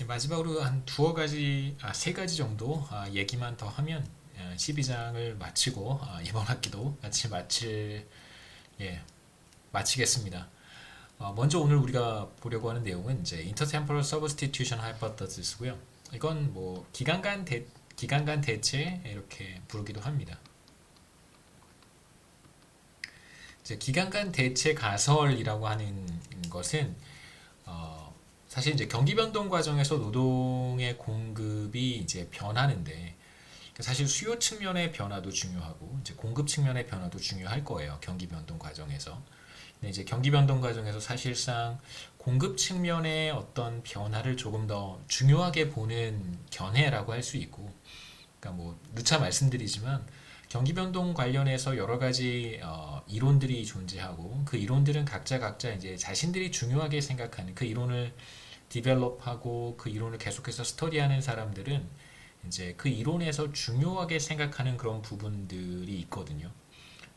마지막으로 한 두어 가지, 세 가지 정도 얘기만 더 하면 12장을 마치고 이번 학기도 같이 예, 마치겠습니다. 먼저 오늘 우리가 보려고 하는 내용은 이제 Intertemporal Substitution Hypothesis고요. 이건 뭐 기간 간 대체 이렇게 부르기도 합니다. 이제 기간 간 대체 가설이라고 하는 것은 사실 이제 경기 변동 과정에서 노동의 공급이 이제 변하는데 사실 수요 측면의 변화도 중요하고 이제 공급 측면의 변화도 중요할 거예요. 경기 변동 과정에서. 근데 이제 경기 변동 과정에서 사실상 공급 측면의 어떤 변화를 조금 더 중요하게 보는 견해라고 할 수 있고, 그러니까 뭐 누차 말씀드리지만 경기 변동 관련해서 여러 가지 이론들이 존재하고 그 이론들은 각자 이제 자신들이 중요하게 생각하는 그 이론을 디벨롭하고 그 이론을 계속해서 스터디하는 사람들은 이제 그 이론에서 중요하게 생각하는 그런 부분들이 있거든요.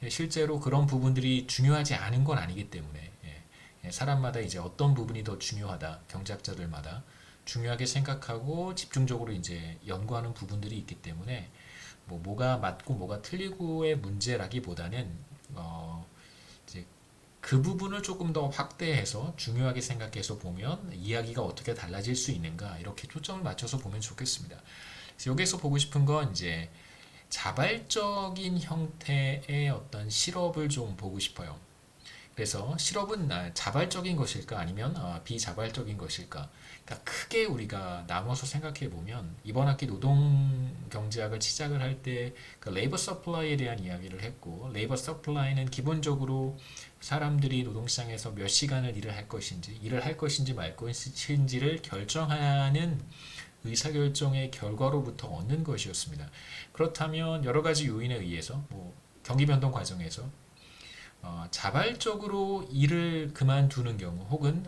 실제로 그런 부분들이 중요하지 않은 건 아니기 때문에 사람마다 이제 어떤 부분이 더 중요하다, 경제학자들마다 중요하게 생각하고 집중적으로 이제 연구하는 부분들이 있기 때문에 뭐가 맞고 뭐가 틀리고의 문제라기보다는 이제 그 부분을 조금 더 확대해서 중요하게 생각해서 보면 이야기가 어떻게 달라질 수 있는가 이렇게 초점을 맞춰서 보면 좋겠습니다. 그래서 여기서 보고 싶은 건 이제 자발적인 형태의 어떤 실업을 좀 보고 싶어요. 그래서 실업은 자발적인 것일까 아니면 비자발적인 것일까? 그러니까 크게 우리가 나눠서 생각해 보면 이번 학기 노동 경제학을 시작을 할 때 그 레이버 서플라이에 대한 이야기를 했고 레이버 서플라이는 기본적으로 사람들이 노동시장에서 몇 시간을 일을 할 것인지 말 것인지를 결정하는 의사결정의 결과로부터 얻는 것이었습니다. 그렇다면 여러 가지 요인에 의해서 경기 변동 과정에서 자발적으로 일을 그만두는 경우 혹은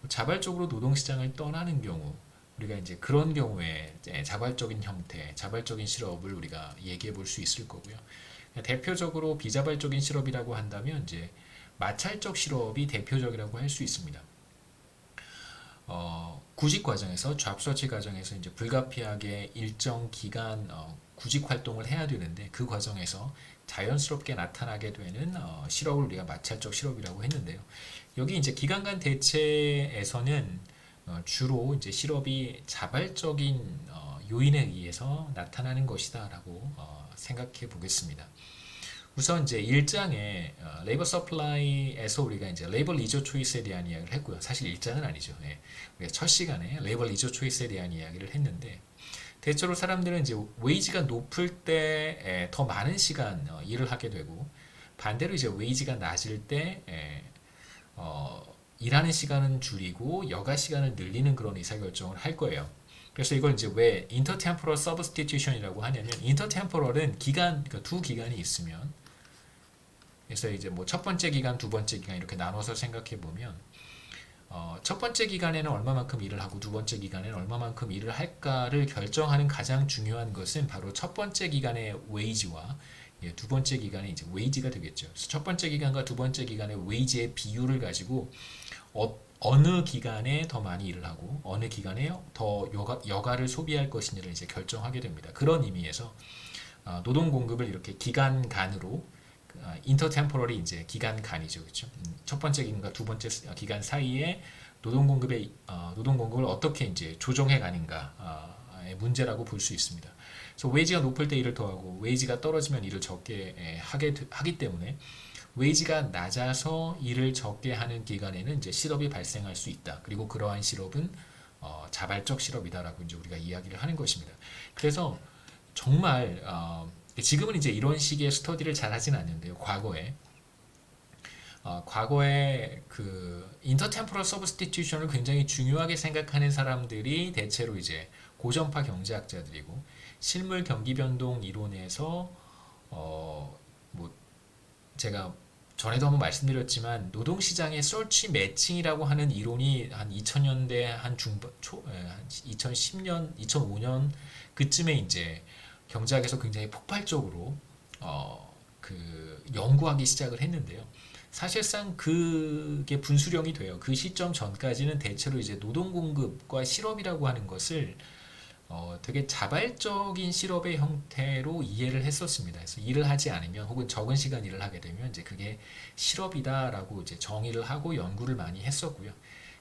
자발적으로 노동시장을 떠나는 경우 우리가 이제 그런 경우에 이제 자발적인 형태, 자발적인 실업을 우리가 얘기해 볼 수 있을 거고요. 대표적으로 비자발적인 실업이라고 한다면 이제 마찰적 실업이 대표적이라고 할 수 있습니다. 구직 과정에서 잡 서치 과정에서 이제 불가피하게 일정 기간 구직 활동을 해야 되는데 그 과정에서 자연스럽게 나타나게 되는 실업을 우리가 마찰적 실업이라고 했는데요. 여기 이제 기간 간 대체에서는 주로 이제 실업이 자발적인 요인에 의해서 나타나는 것이다라고 생각해 보겠습니다. 우선 이제 1장에 레이버 서플라이에서 우리가 이제 레이버 리저 초이스에 대한 이야기를 했고요. 사실 1장은 아니죠. 우리가 첫 시간에 레이버 리저 초이스에 대한 이야기를 했는데 대체로 사람들은 이제 웨이지가 높을 때 더 많은 시간 일을 하게 되고 반대로 이제 웨이지가 낮을 때 일하는 시간은 줄이고 여가 시간을 늘리는 그런 의사결정을 할 거예요. 그래서 이걸 이제 왜 intertemporal substitution이라고 하냐면 intertemporal은 그러니까 두 기간이 있으면 그래서 이제 뭐 첫 번째 기간, 두 번째 기간 이렇게 나눠서 생각해 보면 첫 번째 기간에는 얼마만큼 일을 하고 두 번째 기간에는 얼마만큼 일을 할까를 결정하는 가장 중요한 것은 바로 첫 번째 기간의 웨이지와 두 번째 기간의 이제 웨이지가 되겠죠. 그래서 첫 번째 기간과 두 번째 기간의 웨이지의 비율을 가지고 어느 기간에 더 많이 일을 하고 어느 기간에 더 여가를 소비할 것인지를 이제 결정하게 됩니다. 그런 의미에서 노동 공급을 이렇게 기간 간으로 인터템포럴이 이제 기간 간이죠, 그렇죠? 첫 번째 기간과 두 번째 기간 사이에 노동 공급을 어떻게 이제 조정해 가는가의 문제라고 볼 수 있습니다. 그래서 웨이지가 높을 때 일을 더 하고 웨이지가 떨어지면 일을 적게 하기 때문에 웨이지가 낮아서 일을 적게 하는 기간에는 이제 실업이 발생할 수 있다. 그리고 그러한 실업은 자발적 실업이다라고 이제 우리가 이야기를 하는 것입니다. 그래서 정말 지금은 이제 이런 식의 스터디를 잘 하진 않는데요. 과거에 그 인터템포럴 서브스티튜션을 굉장히 중요하게 생각하는 사람들이 대체로 이제 고전파 경제학자들이고 실물 경기 변동 이론에서 뭐 제가 전에도 한번 말씀드렸지만 노동시장의 서치 매칭이라고 하는 이론이 한 2000년대 한 2010년, 2005년 그쯤에 이제 경제학에서 굉장히 폭발적으로 그 연구하기 시작을 했는데요. 사실상 그게 분수령이 돼요. 그 시점 전까지는 대체로 이제 노동 공급과 실업이라고 하는 것을 되게 자발적인 실업의 형태로 이해를 했었습니다. 그래서 일을 하지 않으면 혹은 적은 시간 일을 하게 되면 이제 그게 실업이다라고 이제 정의를 하고 연구를 많이 했었고요.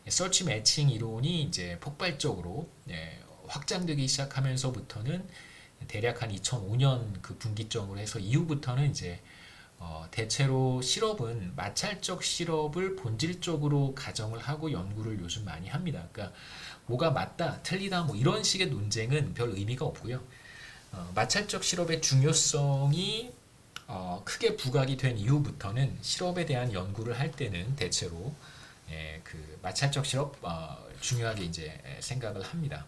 서치 매칭 이론이 이제 폭발적으로 확장되기 시작하면서부터는 대략 한 2005년 그 분기점으로 해서 이후부터는 이제 대체로 실업은 마찰적 실업을 본질적으로 가정을 하고 연구를 요즘 많이 합니다. 그러니까 뭐가 맞다, 틀리다 뭐 이런 식의 논쟁은 별 의미가 없고요. 마찰적 실업의 중요성이 크게 부각이 된 이후부터는 실업에 대한 연구를 할 때는 대체로 그 마찰적 실업 중요하게 이제 생각을 합니다.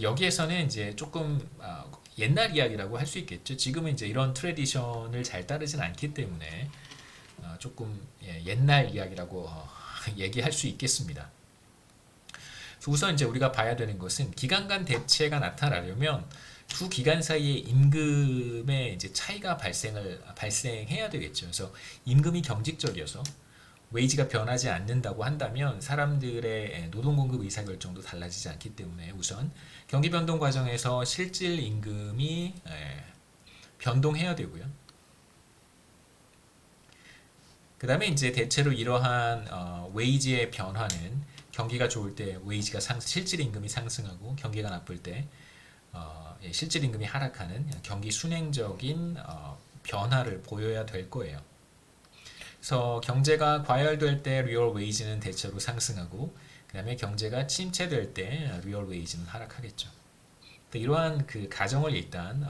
여기에서는 이제 조금 옛날 이야기라고 할 수 있겠죠. 지금은 이제 이런 트레디션을 잘 따르진 않기 때문에 조금 옛날 이야기라고 얘기할 수 있겠습니다. 그래서 우선 이제 우리가 봐야 되는 것은 기간 간 대체가 나타나려면 두 기간 사이의 임금의 이제 차이가 발생해야 되겠죠. 그래서 임금이 경직적이어서 웨이지가 변하지 않는다고 한다면 사람들의 노동 공급 의사 결정도 달라지지 않기 때문에 우선 경기 변동 과정에서 실질 임금이 변동해야 되고요. 그 다음에 이제 대체로 이러한 웨이지의 변화는 경기가 좋을 때 웨이지가 실질 임금이 상승하고 경기가 나쁠 때 실질 임금이 하락하는 경기 순행적인 변화를 보여야 될 거예요. 그래서 경제가 과열될 때 리얼 웨이지는 대체로 상승하고 그 다음에 경제가 침체될 때 리얼 웨이지는 하락하겠죠. 이러한 그 가정을 일단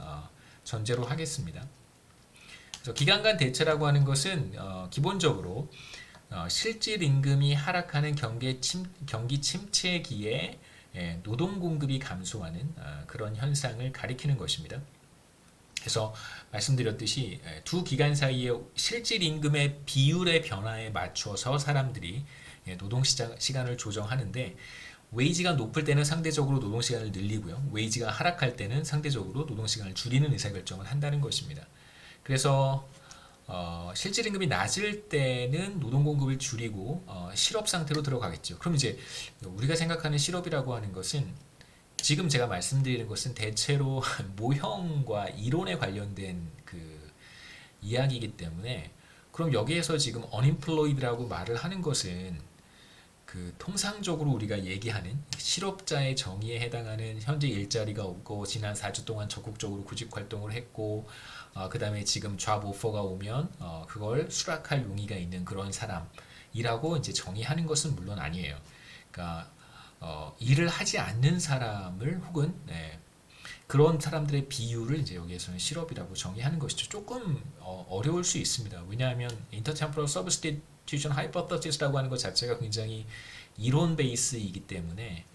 전제로 하겠습니다. 그래서 기간 간 대체라고 하는 것은 기본적으로 실질 임금이 하락하는 경기 침체기에 노동 공급이 감소하는 그런 현상을 가리키는 것입니다. 그래서 말씀드렸듯이 두 기간 사이의 실질 임금의 비율의 변화에 맞춰서 사람들이 노동 시간을 조정하는데 웨이지가 높을 때는 상대적으로 노동 시간을 늘리고요. 웨이지가 하락할 때는 상대적으로 노동 시간을 줄이는 의사결정을 한다는 것입니다. 그래서 실질 임금이 낮을 때는 노동 공급을 줄이고 실업 상태로 들어가겠죠. 그럼 이제 우리가 생각하는 실업이라고 하는 것은 지금 제가 말씀드리는 것은 대체로 모형과 이론에 관련된 그 이야기이기 때문에 그럼 여기에서 지금 unemployed라고 말을 하는 것은 그 통상적으로 우리가 얘기하는 실업자의 정의에 해당하는 현재 일자리가 없고 지난 4주 동안 적극적으로 구직 활동을 했고 그 다음에 지금 잡 오퍼가 오면 그걸 수락할 용의가 있는 그런 사람이라고 이제 정의하는 것은 물론 아니에요. 그러니까 일을 하지 않는 사람을 혹은 그런 사람들의 비율을 이제 여기에서는 실업이라고 정의하는 것이죠. 조금 어려울 수 있습니다. 왜냐하면 intertemporal substitution hypothesis라고 하는 것 자체가 굉장히 이론 베이스이기 때문에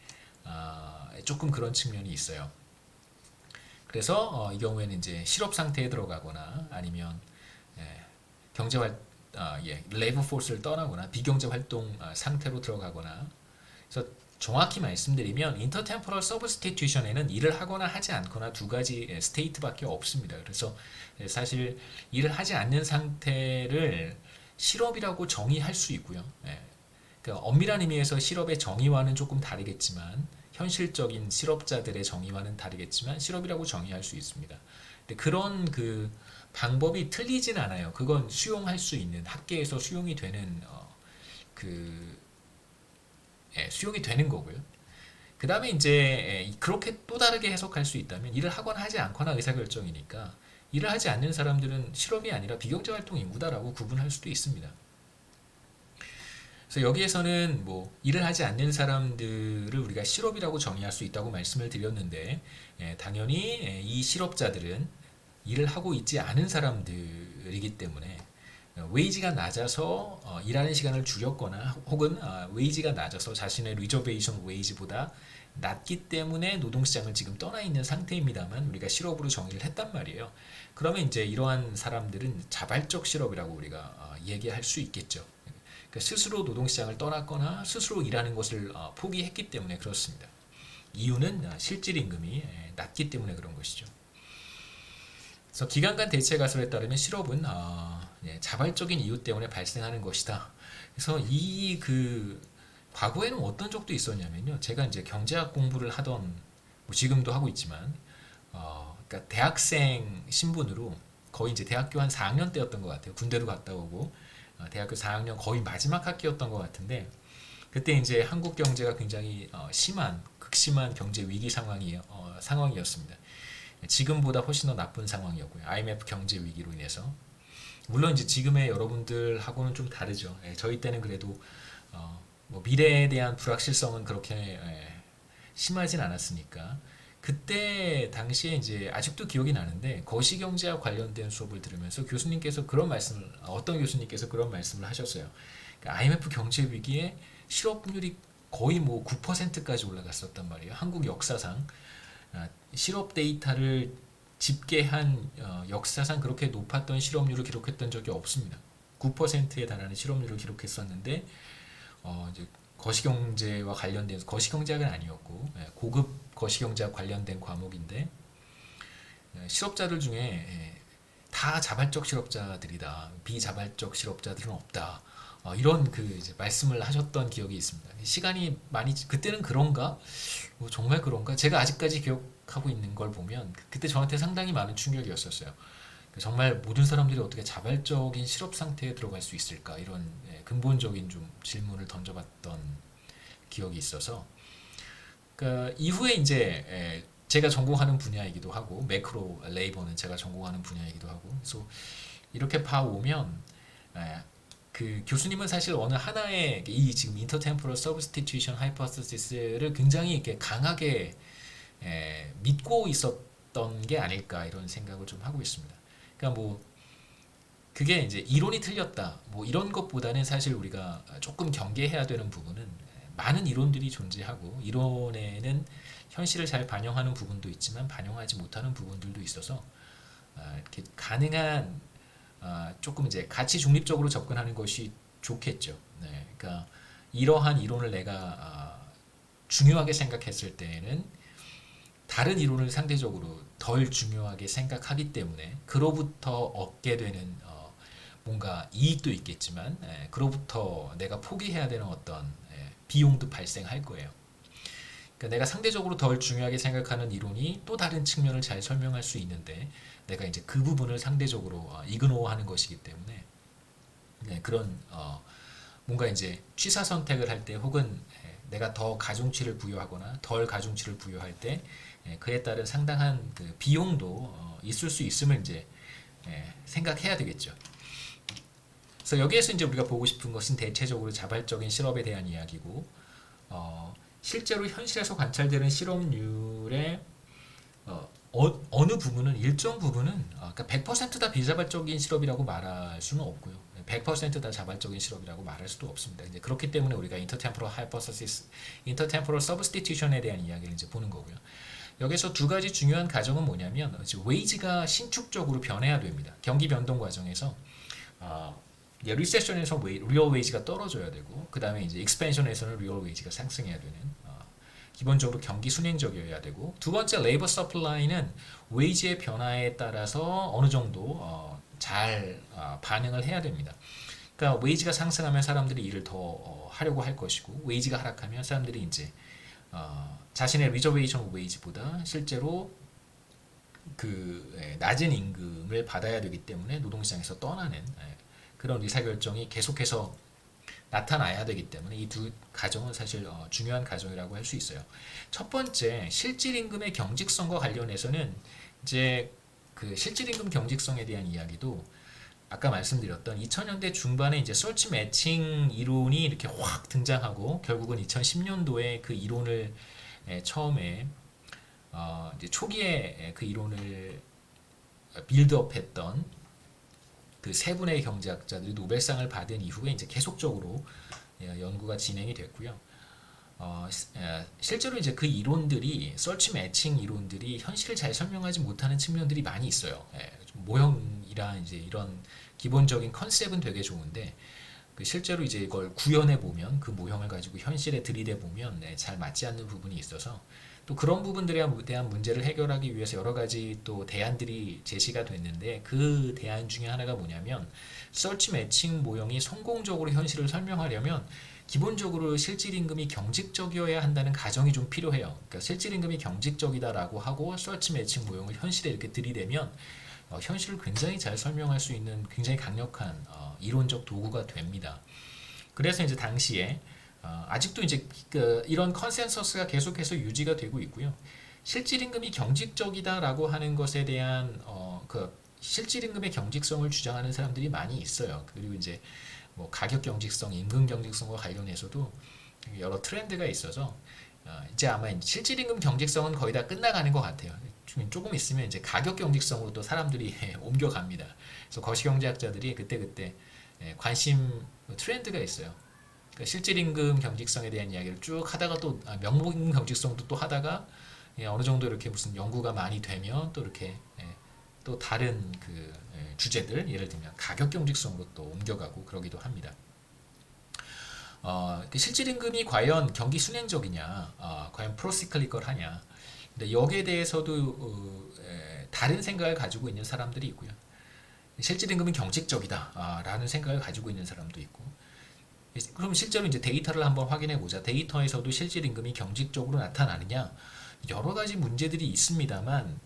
조금 그런 측면이 있어요. 그래서 이 경우에는 이제 실업 상태에 들어가거나 아니면 레이버 포스를 떠나거나 비경제 활동 상태로 들어가거나 그래서 정확히 말씀드리면 intertemporal substitution에는 일을 하거나 하지 않거나 두 가지 스테이트밖에 없습니다. 그래서 사실 일을 하지 않는 상태를 실업이라고 정의할 수 있고요. 그러니까 엄밀한 의미에서 실업의 정의와는 조금 다르겠지만 현실적인 실업자들의 정의와는 다르겠지만 실업이라고 정의할 수 있습니다. 근데 그런 그 방법이 틀리진 않아요. 그건 수용할 수 있는 학계에서 수용이 되는 수용이 되는 거고요. 그 다음에 이제 그렇게 또 다르게 해석할 수 있다면 일을 하거나 하지 않거나 의사결정이니까 일을 하지 않는 사람들은 실업이 아니라 비경제 활동 인구다라고 구분할 수도 있습니다. 그래서 여기에서는 뭐 일을 하지 않는 사람들을 우리가 실업이라고 정의할 수 있다고 말씀을 드렸는데 당연히 이 실업자들은 일을 하고 있지 않은 사람들이기 때문에 웨이지가 낮아서 일하는 시간을 줄였거나 혹은 웨이지가 낮아서 자신의 리저베이션 웨이지보다 낮기 때문에 노동시장을 지금 떠나 있는 상태입니다만 우리가 실업으로 정의를 했단 말이에요. 그러면 이제 이러한 사람들은 자발적 실업이라고 우리가 얘기할 수 있겠죠. 그러니까 스스로 노동시장을 떠났거나 스스로 일하는 것을 포기했기 때문에 그렇습니다. 이유는 실질 임금이 낮기 때문에 그런 것이죠. 그래서 기관간 대체 가설에 따르면 실업은 자발적인 이유 때문에 발생하는 것이다. 그래서 이 과거에는 어떤 적도 있었냐면요. 제가 이제 경제학 공부를 하던 뭐 지금도 하고 있지만 그러니까 대학생 신분으로 거의 이제 대학교 한 4학년 때였던 것 같아요. 군대도 갔다 오고 대학교 4학년 거의 마지막 학기였던 것 같은데 그때 이제 한국 경제가 굉장히 극심한 경제 위기 상황이었습니다. 지금보다 훨씬 더 나쁜 상황이었고요. IMF 경제 위기로 인해서. 물론 이제 지금의 여러분들하고는 좀 다르죠. 저희 때는 그래도 뭐 미래에 대한 불확실성은 그렇게 심하진 않았으니까. 그때 당시에 이제 아직도 기억이 나는데 거시경제와 관련된 수업을 들으면서 어떤 교수님께서 그런 말씀을 하셨어요. 그러니까 IMF 경제 위기에 실업률이 거의 뭐 9%까지 올라갔었단 말이에요. 한국 역사상 실업 데이터를 집계한 역사상 그렇게 높았던 실업률을 기록했던 적이 없습니다. 9%에 달하는 실업률을 기록했었는데 이제 거시경제와 관련된 거시경제학은 아니었고 고급 거시경제와 관련된 과목인데 실업자들 중에 다 자발적 실업자들이다. 비자발적 실업자들은 없다. 이런 이제 말씀을 하셨던 기억이 있습니다. 시간이 많이 그때는 그런가? 뭐 정말 그런가? 제가 아직까지 기억하고 있는 걸 보면 그때 저한테 상당히 많은 충격이었었어요. 정말 모든 사람들이 어떻게 자발적인 실업 상태에 들어갈 수 있을까? 이런 근본적인 좀 질문을 던져봤던 기억이 있어서 그러니까 이후에 이제 제가 전공하는 분야이기도 하고 매크로 레이버는 제가 전공하는 분야이기도 하고 그래서 이렇게 봐오면 그 교수님은 사실 어느 하나의 이 지금 인터템포럴 서브스티튜션 하이퍼시스를 굉장히 이렇게 강하게 믿고 있었던 게 아닐까 이런 생각을 좀 하고 있습니다. 그러니까 뭐 그게 이제 이론이 틀렸다 뭐 이런 것보다는 사실 우리가 조금 경계해야 되는 부분은 많은 이론들이 존재하고 이론에는 현실을 잘 반영하는 부분도 있지만 반영하지 못하는 부분들도 있어서 이렇게 가능한 조금 이제 가치 중립적으로 접근하는 것이 좋겠죠. 네, 그러니까 이러한 이론을 내가 중요하게 생각했을 때에는 다른 이론을 상대적으로 덜 중요하게 생각하기 때문에 그로부터 얻게 되는 뭔가 이익도 있겠지만 그로부터 내가 포기해야 되는 어떤 비용도 발생할 거예요. 그러니까 내가 상대적으로 덜 중요하게 생각하는 이론이 또 다른 측면을 잘 설명할 수 있는데 내가 이제 그 부분을 상대적으로 이그노어하는 것이기 때문에 그런 뭔가 이제 취사 선택을 할 때 혹은 내가 더 가중치를 부여하거나 덜 가중치를 부여할 때 그에 따른 상당한 그 비용도 있을 수 있음을 이제 생각해야 되겠죠. 그래서 여기에서 이제 우리가 보고 싶은 것은 대체적으로 자발적인 실업에 대한 이야기고 실제로 현실에서 관찰되는 실업률의 어느 부분은 일정 부분은 그러니까 100%다 비자발적인 실업이라고 말할 수는 없고요. 100%다 자발적인 실업이라고 말할 수도 없습니다. 이제 그렇기 때문에 우리가 인터템포럴 서브스티튜션에 대한 이야기를 이제 보는 거고요. 여기서 두 가지 중요한 가정은 뭐냐면 웨이지가 신축적으로 변해야 됩니다. 경기 변동 과정에서 리세션에서 리얼 웨이지가 떨어져야 되고 그 다음에 이제 익스펜션에서는 리얼 웨이지가 상승해야 되는 기본적으로 경기 순행적이어야 되고 두 번째 레이버 서플라이는 웨이지의 변화에 따라서 어느 정도 잘 반응을 해야 됩니다. 그러니까 웨이지가 상승하면 사람들이 일을 더 하려고 할 것이고 웨이지가 하락하면 사람들이 이제 자신의 리저베이션 웨이지보다 실제로 낮은 임금을 받아야 되기 때문에 노동시장에서 떠나는 그런 의사결정이 계속해서 나타나야 되기 때문에 이 두 가정은 사실 중요한 가정이라고 할 수 있어요. 첫 번째 실질임금의 경직성과 관련해서는 이제 그 실질임금 경직성에 대한 이야기도 아까 말씀드렸던 2000년대 중반에 이제 서치 매칭 이론이 이렇게 확 등장하고 결국은 2010년도에 그 이론을 처음에 이제 초기에 그 이론을 빌드업했던 그 세 분의 경제학자들이 노벨상을 받은 이후에 이제 계속적으로 연구가 진행이 됐고요. 실제로 이제 그 이론들이 서치 매칭 이론들이 현실을 잘 설명하지 못하는 측면들이 많이 있어요. 모형이란 이제 이런 기본적인 컨셉은 되게 좋은데 실제로 이제 이걸 구현해 보면 그 모형을 가지고 현실에 들이대 보면 잘 맞지 않는 부분이 있어서 또 그런 부분들에 대한 문제를 해결하기 위해서 여러 가지 또 대안들이 제시가 됐는데 그 대안 중에 하나가 뭐냐면 서치 매칭 모형이 성공적으로 현실을 설명하려면 기본적으로 실질임금이 경직적이어야 한다는 가정이 좀 필요해요. 그러니까 실질임금이 경직적이다라고 하고 서치 매칭 모형을 현실에 이렇게 들이대면 현실을 굉장히 잘 설명할 수 있는 굉장히 강력한 이론적 도구가 됩니다. 그래서 이제 당시에 아직도 이제 이런 컨센서스가 계속해서 유지가 되고 있고요. 실질임금이 경직적이다라고 하는 것에 대한 그 실질임금의 경직성을 주장하는 사람들이 많이 있어요. 그리고 이제 뭐 가격 경직성, 임금 경직성과 관련해서도 여러 트렌드가 있어서 이제 아마 실질임금 경직성은 거의 다 끝나가는 것 같아요. 조금 있으면 이제 가격 경직성으로 또 사람들이 옮겨갑니다. 그래서 거시경제학자들이 그때그때 관심 트렌드가 있어요. 그러니까 실질임금 경직성에 대한 이야기를 쭉 하다가 또 명목임금 경직성도 또 하다가 어느 정도 이렇게 무슨 연구가 많이 되면 또 이렇게 또 다른 그 주제들 예를 들면 가격 경직성으로 또 옮겨가고 그러기도 합니다. 실질임금이 과연 경기 순행적이냐, 과연 프로시클리컬하냐. 근데 여기에 대해서도 다른 생각을 가지고 있는 사람들이 있고요. 실질임금은 경직적이다라는 생각을 가지고 있는 사람도 있고. 그럼 실제로 이제 데이터를 한번 확인해 보자. 데이터에서도 실질임금이 경직적으로 나타나느냐? 여러 가지 문제들이 있습니다만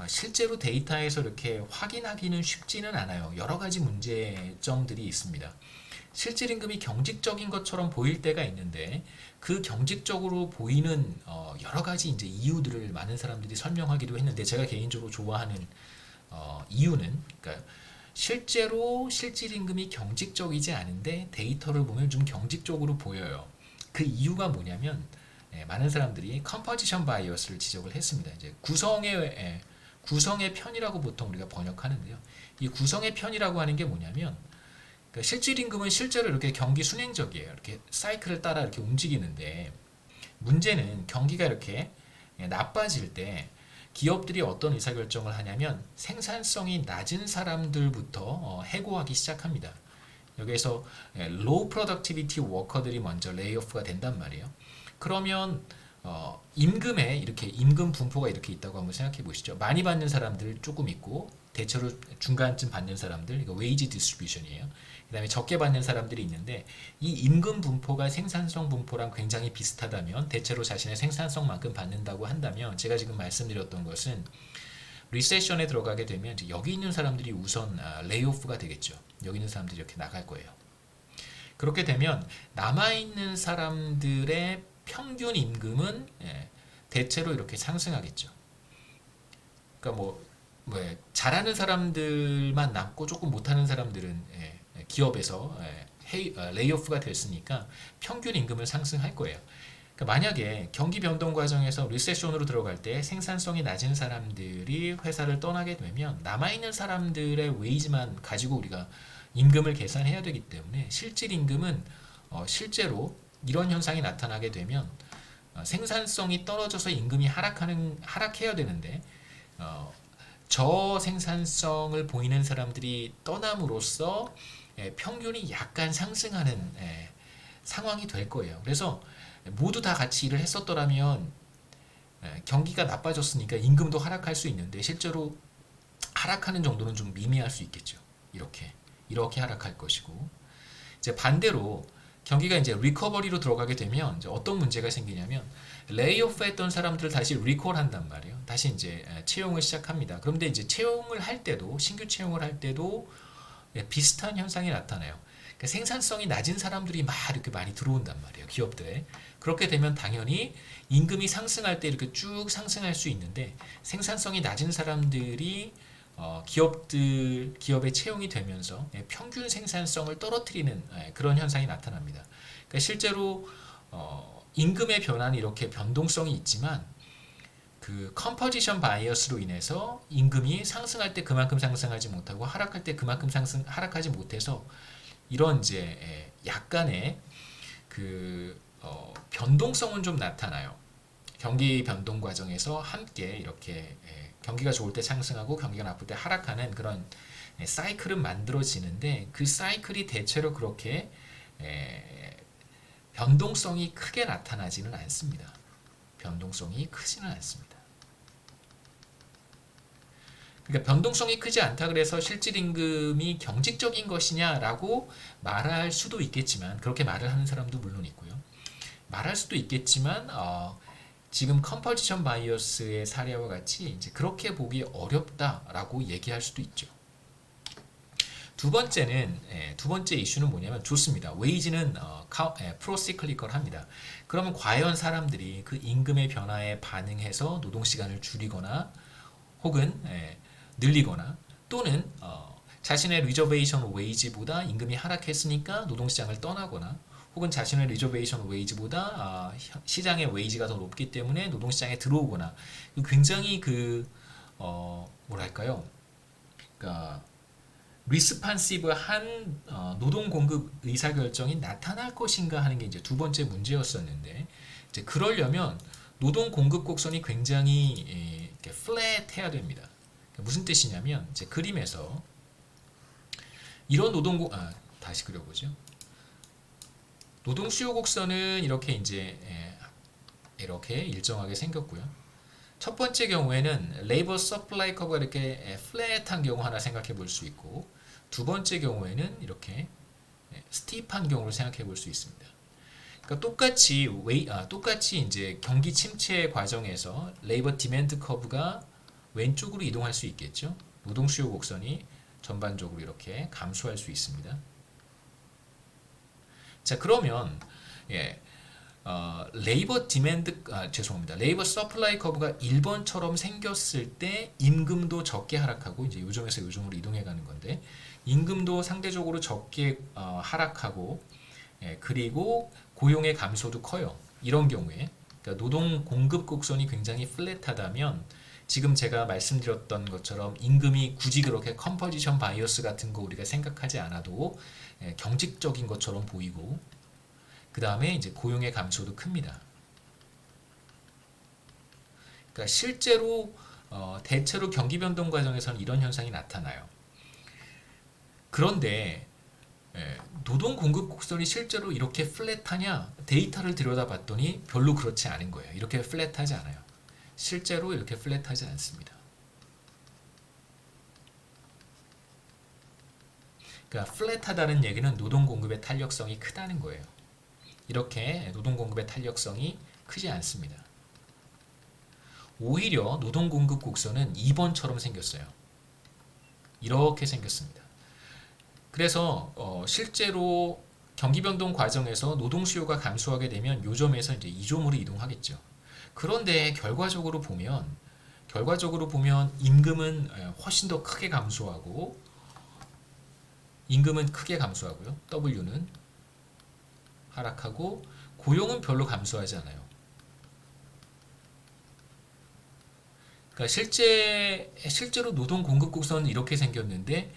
실제로 데이터에서 이렇게 확인하기는 쉽지는 않아요. 여러 가지 문제점들이 있습니다. 실질임금이 경직적인 것처럼 보일 때가 있는데 그 경직적으로 보이는 여러 가지 이제 이유들을 많은 사람들이 설명하기도 했는데 제가 개인적으로 좋아하는 이유는 그러니까 실제로 실질임금이 경직적이지 않은데 데이터를 보면 좀 경직적으로 보여요. 그 이유가 뭐냐면 많은 사람들이 컴포지션 바이어스를 지적을 했습니다. 이제 구성의 편이라고 보통 우리가 번역하는데요. 이 구성의 편이라고 하는 게 뭐냐면 그러니까 실질임금은 실제로 이렇게 경기 순행적이에요. 이렇게 사이클을 따라 이렇게 움직이는데 문제는 경기가 이렇게 나빠질 때 기업들이 어떤 의사결정을 하냐면 생산성이 낮은 사람들부터 해고하기 시작합니다. 여기에서 low productivity worker들이 먼저 레이오프가 된단 말이에요. 그러면 임금에 이렇게 임금 분포가 이렇게 있다고 한번 생각해 보시죠. 많이 받는 사람들 조금 있고 대체로 중간쯤 받는 사람들, 이거 웨이지 디스트리뷰션이에요. 그다음에 적게 받는 사람들이 있는데 이 임금 분포가 생산성 분포랑 굉장히 비슷하다면 대체로 자신의 생산성만큼 받는다고 한다면 제가 지금 말씀드렸던 것은 리세션에 들어가게 되면 이제 여기 있는 사람들이 우선 레이오프가 되겠죠. 여기 있는 사람들이 이렇게 나갈 거예요. 그렇게 되면 남아있는 사람들의 평균 임금은 대체로 이렇게 상승하겠죠. 그러니까 잘하는 사람들만 남고 조금 못하는 사람들은 기업에서 레이오프가 됐으니까 평균 임금은 상승할 거예요. 그러니까 만약에 경기 변동 과정에서 리세션으로 들어갈 때 생산성이 낮은 사람들이 회사를 떠나게 되면 남아있는 사람들의 웨이지만 가지고 우리가 임금을 계산해야 되기 때문에 실질 임금은 실제로 이런 현상이 나타나게 되면 생산성이 떨어져서 임금이 하락해야 되는데 저생산성을 보이는 사람들이 떠남으로써 평균이 약간 상승하는 상황이 될 거예요. 그래서 모두 다 같이 일을 했었더라면 경기가 나빠졌으니까 임금도 하락할 수 있는데 실제로 하락하는 정도는 좀 미미할 수 있겠죠. 이렇게 하락할 것이고 이제 반대로 경기가 이제 리커버리로 들어가게 되면 이제 어떤 문제가 생기냐면 레이오프 했던 사람들을 다시 리콜 한단 말이에요. 다시 이제 채용을 시작합니다. 그런데 이제 채용을 할 때도 신규 채용을 할 때도 비슷한 현상이 나타나요. 그러니까 생산성이 낮은 사람들이 막 이렇게 많이 들어온단 말이에요. 기업들에. 그렇게 되면 당연히 임금이 상승할 때 이렇게 쭉 상승할 수 있는데 생산성이 낮은 사람들이 기업에 채용이 되면서 평균 생산성을 떨어뜨리는 그런 현상이 나타납니다. 그러니까 실제로 임금의 변화는 이렇게 변동성이 있지만 그 컴포지션 바이어스로 인해서 임금이 상승할 때 그만큼 상승하지 못하고 하락할 때 그만큼 하락하지 못해서 이런 이제 약간의 그 변동성은 좀 나타나요. 경기 변동 과정에서 함께 이렇게 경기가 좋을 때 상승하고 경기가 나쁠 때 하락하는 그런 사이클은 만들어지는데 그 사이클이 대체로 그렇게 에, 변동성이 크게 나타나지는 않습니다. 변동성이 크지는 않습니다. 그러니까 변동성이 크지 않다 그래서 실질 임금이 경직적인 것이냐라고 말할 수도 있겠지만, 그렇게 말을 하는 사람도 물론 있고요. 말할 수도 있겠지만 지금 컴포지션 바이어스의 사례와 같이 이제 그렇게 보기 어렵다라고 얘기할 수도 있죠. 두 번째 이슈는 뭐냐면, 좋습니다. 웨이지는 프로시클리컬합니다. 그러면 과연 사람들이 그 임금의 변화에 반응해서 노동 시간을 줄이거나 혹은 늘리거나 또는 자신의 리저베이션 웨이지보다 임금이 하락했으니까 노동시장을 떠나거나 혹은 자신의 리저베이션 웨이지보다 시장의 웨이지가 더 높기 때문에 노동시장에 들어오거나, 굉장히 뭐랄까요? 그러니까 리스판시브한 노동 공급 의사 결정이 나타날 것인가 하는 게 이제 두 번째 문제였었는데, 이제 그러려면 노동 공급 곡선이 굉장히 플랫해야 됩니다. 무슨 뜻이냐면, 이제 그림에서 이런 다시 그려보죠. 노동 수요 곡선은 이렇게 이제 이렇게 일정하게 생겼고요. 첫 번째 경우에는 레이버 서플라이 커브가 이렇게 플랫한 경우 하나 생각해 볼 수 있고, 두 번째 경우에는 이렇게 스티프한 경우를 생각해 볼 수 있습니다. 그러니까 똑같이 이제 경기 침체 과정에서 레이버 디맨드 커브가 왼쪽으로 이동할 수 있겠죠. 노동 수요 곡선이 전반적으로 이렇게 감소할 수 있습니다. 자, 그러면 레이버 서플라이 커브가 1번처럼 생겼을 때 임금도 적게 하락하고, 이제 요점에서 요점으로 이동해 가는 건데, 임금도 상대적으로 적게 하락하고, 그리고 고용의 감소도 커요. 이런 경우에 그러니까 노동 공급 곡선이 굉장히 플랫하다면, 지금 제가 말씀드렸던 것처럼 임금이 굳이 그렇게 컴포지션 바이어스 같은 거 우리가 생각하지 않아도 경직적인 것처럼 보이고, 그 다음에 이제 고용의 감소도 큽니다. 그러니까 실제로 대체로 경기 변동 과정에서는 이런 현상이 나타나요. 그런데 노동 공급 곡선이 실제로 이렇게 플랫하냐, 데이터를 들여다봤더니 별로 그렇지 않은 거예요. 이렇게 플랫하지 않아요. 실제로 이렇게 플랫하지 않습니다. 그러니까 플랫하다는 얘기는 노동 공급의 탄력성이 크다는 거예요. 이렇게 노동 공급의 탄력성이 크지 않습니다. 오히려 노동 공급 곡선은 2번처럼 생겼어요. 이렇게 생겼습니다. 그래서 실제로 경기 변동 과정에서 노동 수요가 감소하게 되면 요점에서 이제 이점으로 이동하겠죠. 그런데 결과적으로 보면 임금은 훨씬 더 크게 감소하고, W는 하락하고, 고용은 별로 감소하지 않아요. 그러니까 실제로 노동 공급 곡선은 이렇게 생겼는데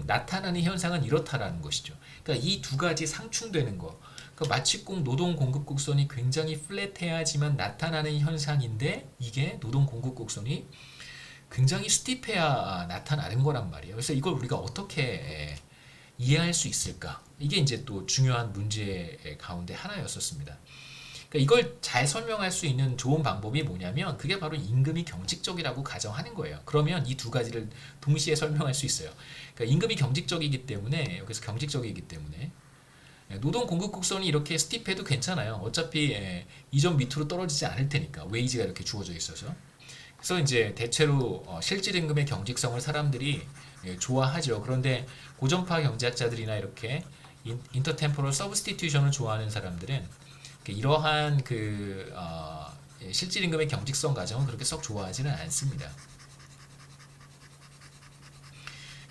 나타나는 현상은 이렇다라는 것이죠. 그러니까 이 두 가지 상충되는 거. 그러니까 마치 꼭 노동 공급 곡선이 굉장히 플랫해야지만 나타나는 현상인데, 이게 노동 공급 곡선이 굉장히 스티프해야 나타나는 거란 말이에요. 그래서 이걸 우리가 어떻게 이해할 수 있을까? 이게 이제 또 중요한 문제 가운데 하나였었습니다. 그러니까 이걸 잘 설명할 수 있는 좋은 방법이 뭐냐면, 그게 바로 임금이 경직적이라고 가정하는 거예요. 그러면 이 두 가지를 동시에 설명할 수 있어요. 그러니까 임금이 경직적이기 때문에, 여기서 경직적이기 때문에 노동 공급 곡선이 이렇게 스티프해도 괜찮아요. 어차피 이 점 밑으로 떨어지지 않을 테니까, 웨이지가 이렇게 주어져 있어서. 그래서 이제 대체로 실질 임금의 경직성을 사람들이 좋아하죠. 그런데 고전파 경제학자들이나 이렇게 인터템포럴 서브스티튜션을 좋아하는 사람들은 이러한 실질 임금의 경직성 과정은 그렇게 썩 좋아하지는 않습니다.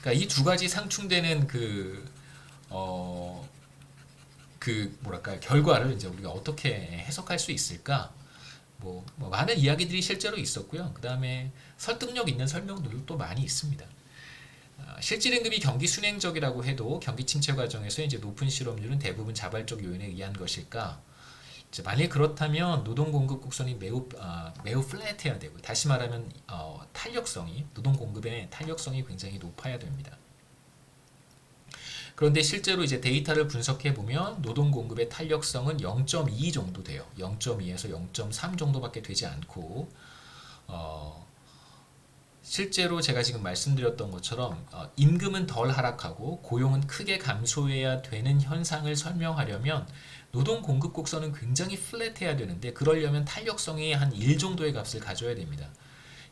그러니까 이 두 가지 상충되는 뭐랄까요, 결과를 이제 우리가 어떻게 해석할 수 있을까? 뭐 많은 이야기들이 실제로 있었고요. 그 다음에 설득력 있는 설명들도 또 많이 있습니다. 실질 임금이 경기 순행적이라고 해도 경기 침체 과정에서 이제 높은 실업률은 대부분 자발적 요인에 의한 것일까? 만약 그렇다면 노동 공급 곡선이 매우 플랫해야 되고, 다시 말하면 노동 공급의 탄력성이 굉장히 높아야 됩니다. 그런데 실제로 이제 데이터를 분석해 보면 노동 공급의 탄력성은 0.2 정도 돼요. 0.2에서 0.3 정도밖에 되지 않고 실제로 제가 지금 말씀드렸던 것처럼 임금은 덜 하락하고 고용은 크게 감소해야 되는 현상을 설명하려면 노동 공급 곡선은 굉장히 플랫해야 되는데 그러려면 탄력성이 한 1 정도의 값을 가져야 됩니다.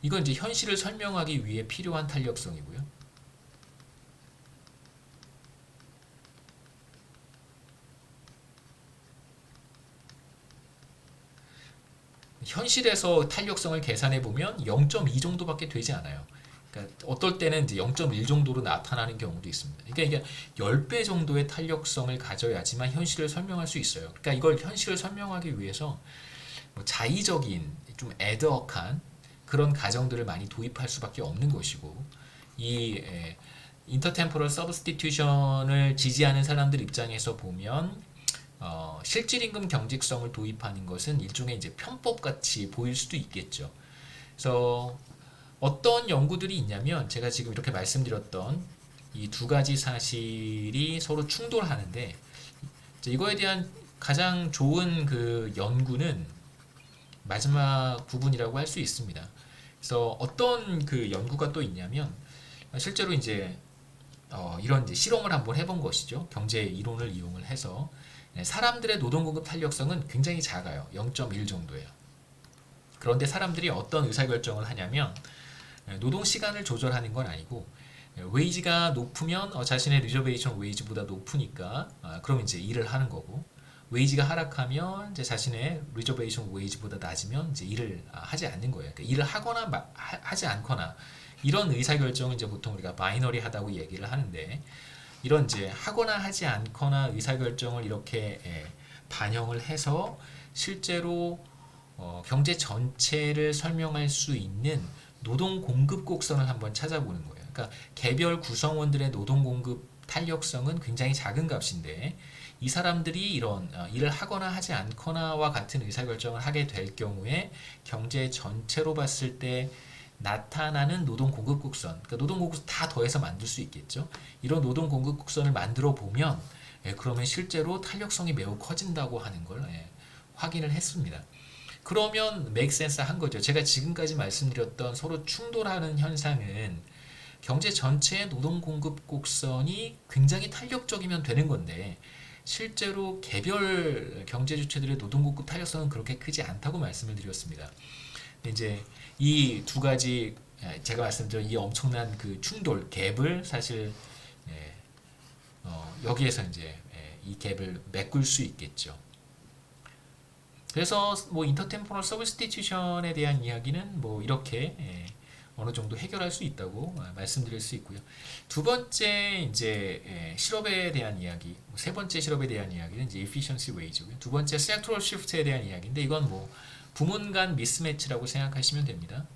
이건 이제 현실을 설명하기 위해 필요한 탄력성이고요. 현실에서 탄력성을 계산해 보면 0.2 정도밖에 되지 않아요. 그러니까 어떨 때는 이제 0.1 정도로 나타나는 경우도 있습니다. 그러니까 이게 10배 정도의 탄력성을 가져야지만 현실을 설명할 수 있어요. 그러니까 이걸 현실을 설명하기 위해서 뭐 자의적인 좀 애드헉한 그런 가정들을 많이 도입할 수밖에 없는 것이고 이 인터템포럴 서브스티튜션을 지지하는 사람들 입장에서 보면 실질임금 경직성을 도입하는 것은 일종의 이제 편법 같이 보일 수도 있겠죠. 그래서 어떤 연구들이 있냐면 제가 지금 이렇게 말씀드렸던 이 두 가지 사실이 서로 충돌하는데 이거에 대한 가장 좋은 그 연구는 마지막 부분이라고 할 수 있습니다. 그래서 어떤 그 연구가 또 있냐면 실제로 이제 이런 이제 실험을 한번 해본 것이죠. 경제 이론을 이용을 해서 사람들의 노동공급 탄력성은 굉장히 작아요. 0.1 정도예요. 그런데 사람들이 어떤 의사결정을 하냐면 노동시간을 조절하는 건 아니고 웨이지가 높으면 자신의 리저베이션 웨이지보다 높으니까 그럼 이제 일을 하는 거고 웨이지가 하락하면 이제 자신의 리저베이션 웨이지보다 낮으면 이제 일을 하지 않는 거예요. 그러니까 일을 하거나 하지 않거나 이런 의사결정을 이제 보통 우리가 바이너리하다고 얘기를 하는데 이런 이제 하거나 하지 않거나 의사결정을 이렇게 반영을 해서 실제로 경제 전체를 설명할 수 있는 노동 공급 곡선을 한번 찾아보는 거예요. 그러니까 개별 구성원들의 노동 공급 탄력성은 굉장히 작은 값인데 이 사람들이 이런 일을 하거나 하지 않거나와 같은 의사결정을 하게 될 경우에 경제 전체로 봤을 때 나타나는 노동 공급 곡선, 그러니까 노동 공급 다 더해서 만들 수 있겠죠. 이런 노동 공급 곡선을 만들어 보면 그러면 실제로 탄력성이 매우 커진다고 하는 걸 확인을 했습니다. 그러면 make sense 한 거죠. 제가 지금까지 말씀드렸던 서로 충돌하는 현상은 경제 전체의 노동 공급 곡선이 굉장히 탄력적이면 되는 건데 실제로 개별 경제 주체들의 노동 공급 탄력성은 그렇게 크지 않다고 말씀을 드렸습니다. 이제 이 두 가지 제가 말씀드린 이 엄청난 그 충돌 갭을 사실 여기에서 이제 이 갭을 메꿀 수 있겠죠. 그래서 뭐 인터템포럴 서브스티튜션에 대한 이야기는 뭐 이렇게 어느 정도 해결할 수 있다고 말씀드릴 수 있고요. 두 번째 이제 실업에 대한 이야기, 세 번째 실업에 대한 이야기는 이제 efficiency wage고요. 두 번째 sectoral shift에 대한 이야기인데 이건 뭐 부문 간 미스매치라고 생각하시면 됩니다.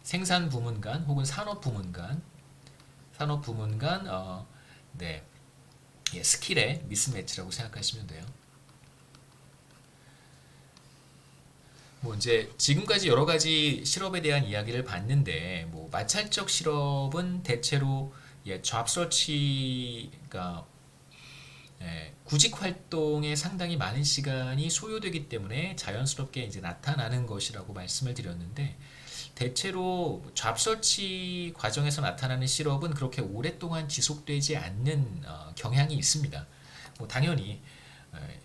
생산 부문 간 혹은 산업 부문 간 스킬의 미스매치라고 생각하시면 돼요. 뭐 이제 지금까지 여러 가지 실업에 대한 이야기를 봤는데 뭐 마찰적 실업은 대체로 job search가 구직 활동에 상당히 많은 시간이 소요되기 때문에 자연스럽게 이제 나타나는 것이라고 말씀을 드렸는데 대체로 job search 과정에서 나타나는 실업은 그렇게 오랫동안 지속되지 않는 경향이 있습니다. 뭐 당연히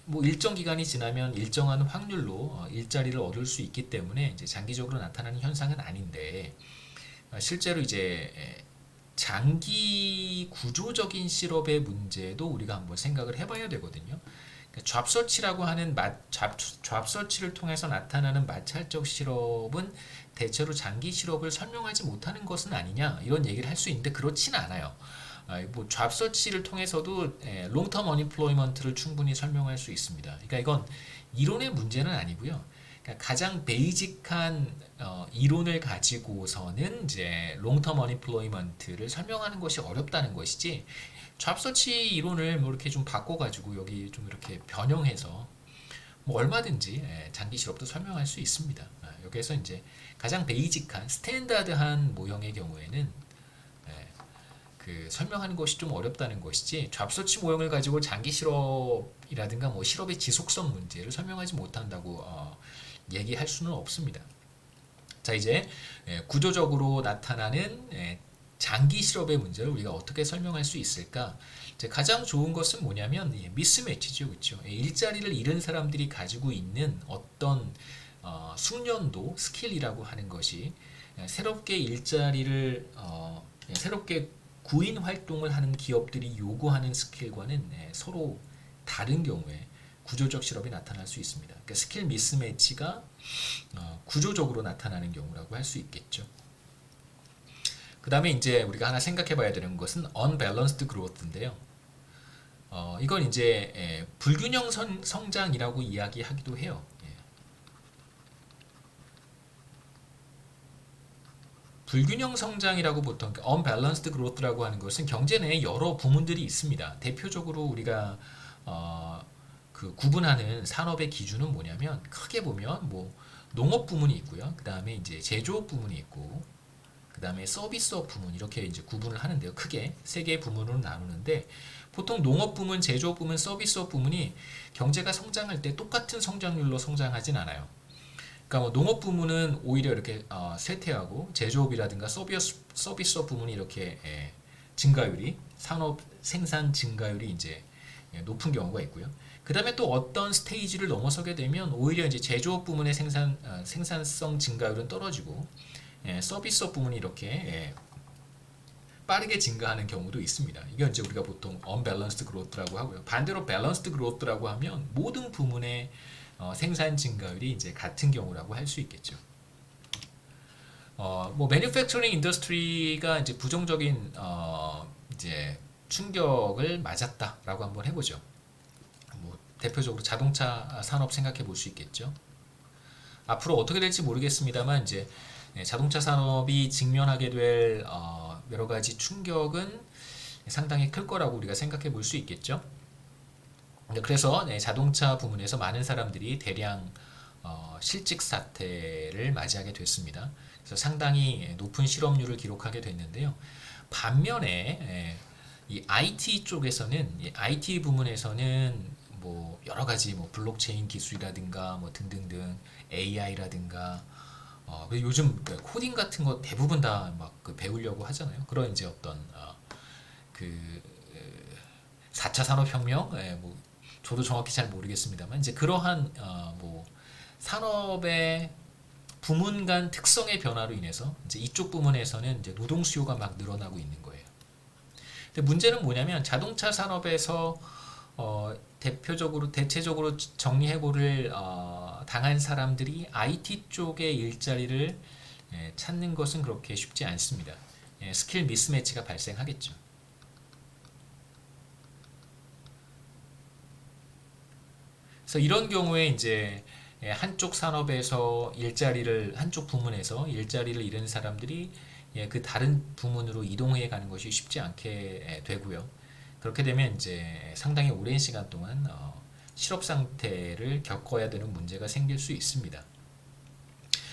뭐 일정 기간이 지나면 일정한 확률로 일자리를 얻을 수 있기 때문에 이제 장기적으로 나타나는 현상은 아닌데 실제로 이제 장기 구조적인 실업의 문제도 우리가 한번 생각을 해봐야 되거든요. 그러니까 잡서치라고 하는 잡서치를 통해서 나타나는 마찰적 실업은 대체로 장기 실업을 설명하지 못하는 것은 아니냐 이런 얘기를 할 수 있는데 그렇진 않아요. 뭐 잡서치를 통해서도 롱텀 어니플로이먼트를 충분히 설명할 수 있습니다. 그러니까 이건 이론의 문제는 아니고요. 그러니까 가장 베이직한 이론을 가지고서는 이제 롱텀 어니플로이먼트를 설명하는 것이 어렵다는 것이지 잡서치 이론을 뭐 이렇게 좀 바꿔가지고 여기 좀 이렇게 변형해서 뭐 얼마든지 장기 실업도 설명할 수 있습니다. 여기에서 이제 가장 베이직한 스탠다드한 모형의 경우에는 설명하는 것이 좀 어렵다는 것이지 잡서치 모형을 가지고 장기 실업이라든가 뭐 실업의 지속성 문제를 설명하지 못한다고 얘기할 수는 없습니다. 자, 이제 구조적으로 나타나는 장기 실업의 문제를 우리가 어떻게 설명할 수 있을까? 이제 가장 좋은 것은 뭐냐면 미스매치죠, 그렇죠? 일자리를 잃은 사람들이 가지고 있는 어떤 숙련도, 스킬이라고 하는 것이 새롭게 일자리를 새롭게 구인 활동을 하는 기업들이 요구하는 스킬과는 서로 다른 경우에 구조적 실업이 나타날 수 있습니다. 그러니까 스킬 미스매치가 구조적으로 나타나는 경우라고 할 수 있겠죠. 그 다음에 이제 우리가 하나 생각해 봐야 되는 것은 unbalanced growth인데요. 이건 이제 불균형 성장이라고 이야기하기도 해요. 불균형 성장이라고 보통 unbalanced growth라고 하는 것은 경제 내에 여러 부문들이 있습니다. 대표적으로 우리가 구분하는 산업의 기준은 뭐냐면 크게 보면 뭐 농업 부문이 있고요. 그 다음에 이제 제조업 부문이 있고, 그 다음에 서비스업 부문 이렇게 이제 구분을 하는데요. 크게 세 개의 부문으로 나누는데 보통 농업 부문, 제조업 부문, 서비스업 부문이 경제가 성장할 때 똑같은 성장률로 성장하진 않아요. 그러니까 뭐 농업 부문은 오히려 이렇게 쇠퇴하고 제조업이라든가 서비스업 부문이 이렇게 증가율이 산업 생산 증가율이 이제 높은 경우가 있고요. 그 다음에 또 어떤 스테이지를 넘어서게 되면 오히려 이제 제조업 부문의 생산성 증가율은 떨어지고 서비스업 부문이 이렇게 빠르게 증가하는 경우도 있습니다. 이건 이제 우리가 보통 unbalanced growth라고 하고요. 반대로 balanced growth라고 하면 모든 부문의 생산 증가율이 이제 같은 경우라고 할 수 있겠죠. 뭐 manufacturing industry가 이제 부정적인 이제 충격을 맞았다라고 한번 해보죠. 뭐 대표적으로 자동차 산업 생각해 볼 수 있겠죠. 앞으로 어떻게 될지 모르겠습니다만 이제 자동차 산업이 직면하게 될 여러 가지 충격은 상당히 클 거라고 우리가 생각해 볼 수 있겠죠. 그래서 자동차 부문에서 많은 사람들이 대량 실직 사태를 맞이하게 됐습니다. 그래서 상당히 높은 실업률을 기록하게 됐는데요. 반면에 이 IT 쪽에서는 IT 부문에서는 뭐 여러 가지 뭐 블록체인 기술이라든가 뭐 등등등 AI라든가 요즘 코딩 같은 거 대부분 다 막 배우려고 하잖아요. 그런 이제 어떤 그 4차 산업혁명, 뭐 저도 정확히 잘 모르겠습니다만 이제 그러한 뭐 산업의 부문 간 특성의 변화로 인해서 이제 이쪽 부문에서는 이제 노동 수요가 막 늘어나고 있는 거예요. 근데 문제는 뭐냐면 자동차 산업에서 대체적으로 정리해고를 당한 사람들이 IT 쪽의 일자리를 찾는 것은 그렇게 쉽지 않습니다. 스킬 미스매치가 발생하겠죠. 그래서 이런 경우에 이제 한쪽 산업에서 한쪽 부문에서 일자리를 잃은 사람들이 그 다른 부문으로 이동해 가는 것이 쉽지 않게 되고요. 그렇게 되면 이제 상당히 오랜 시간 동안 실업 상태를 겪어야 되는 문제가 생길 수 있습니다.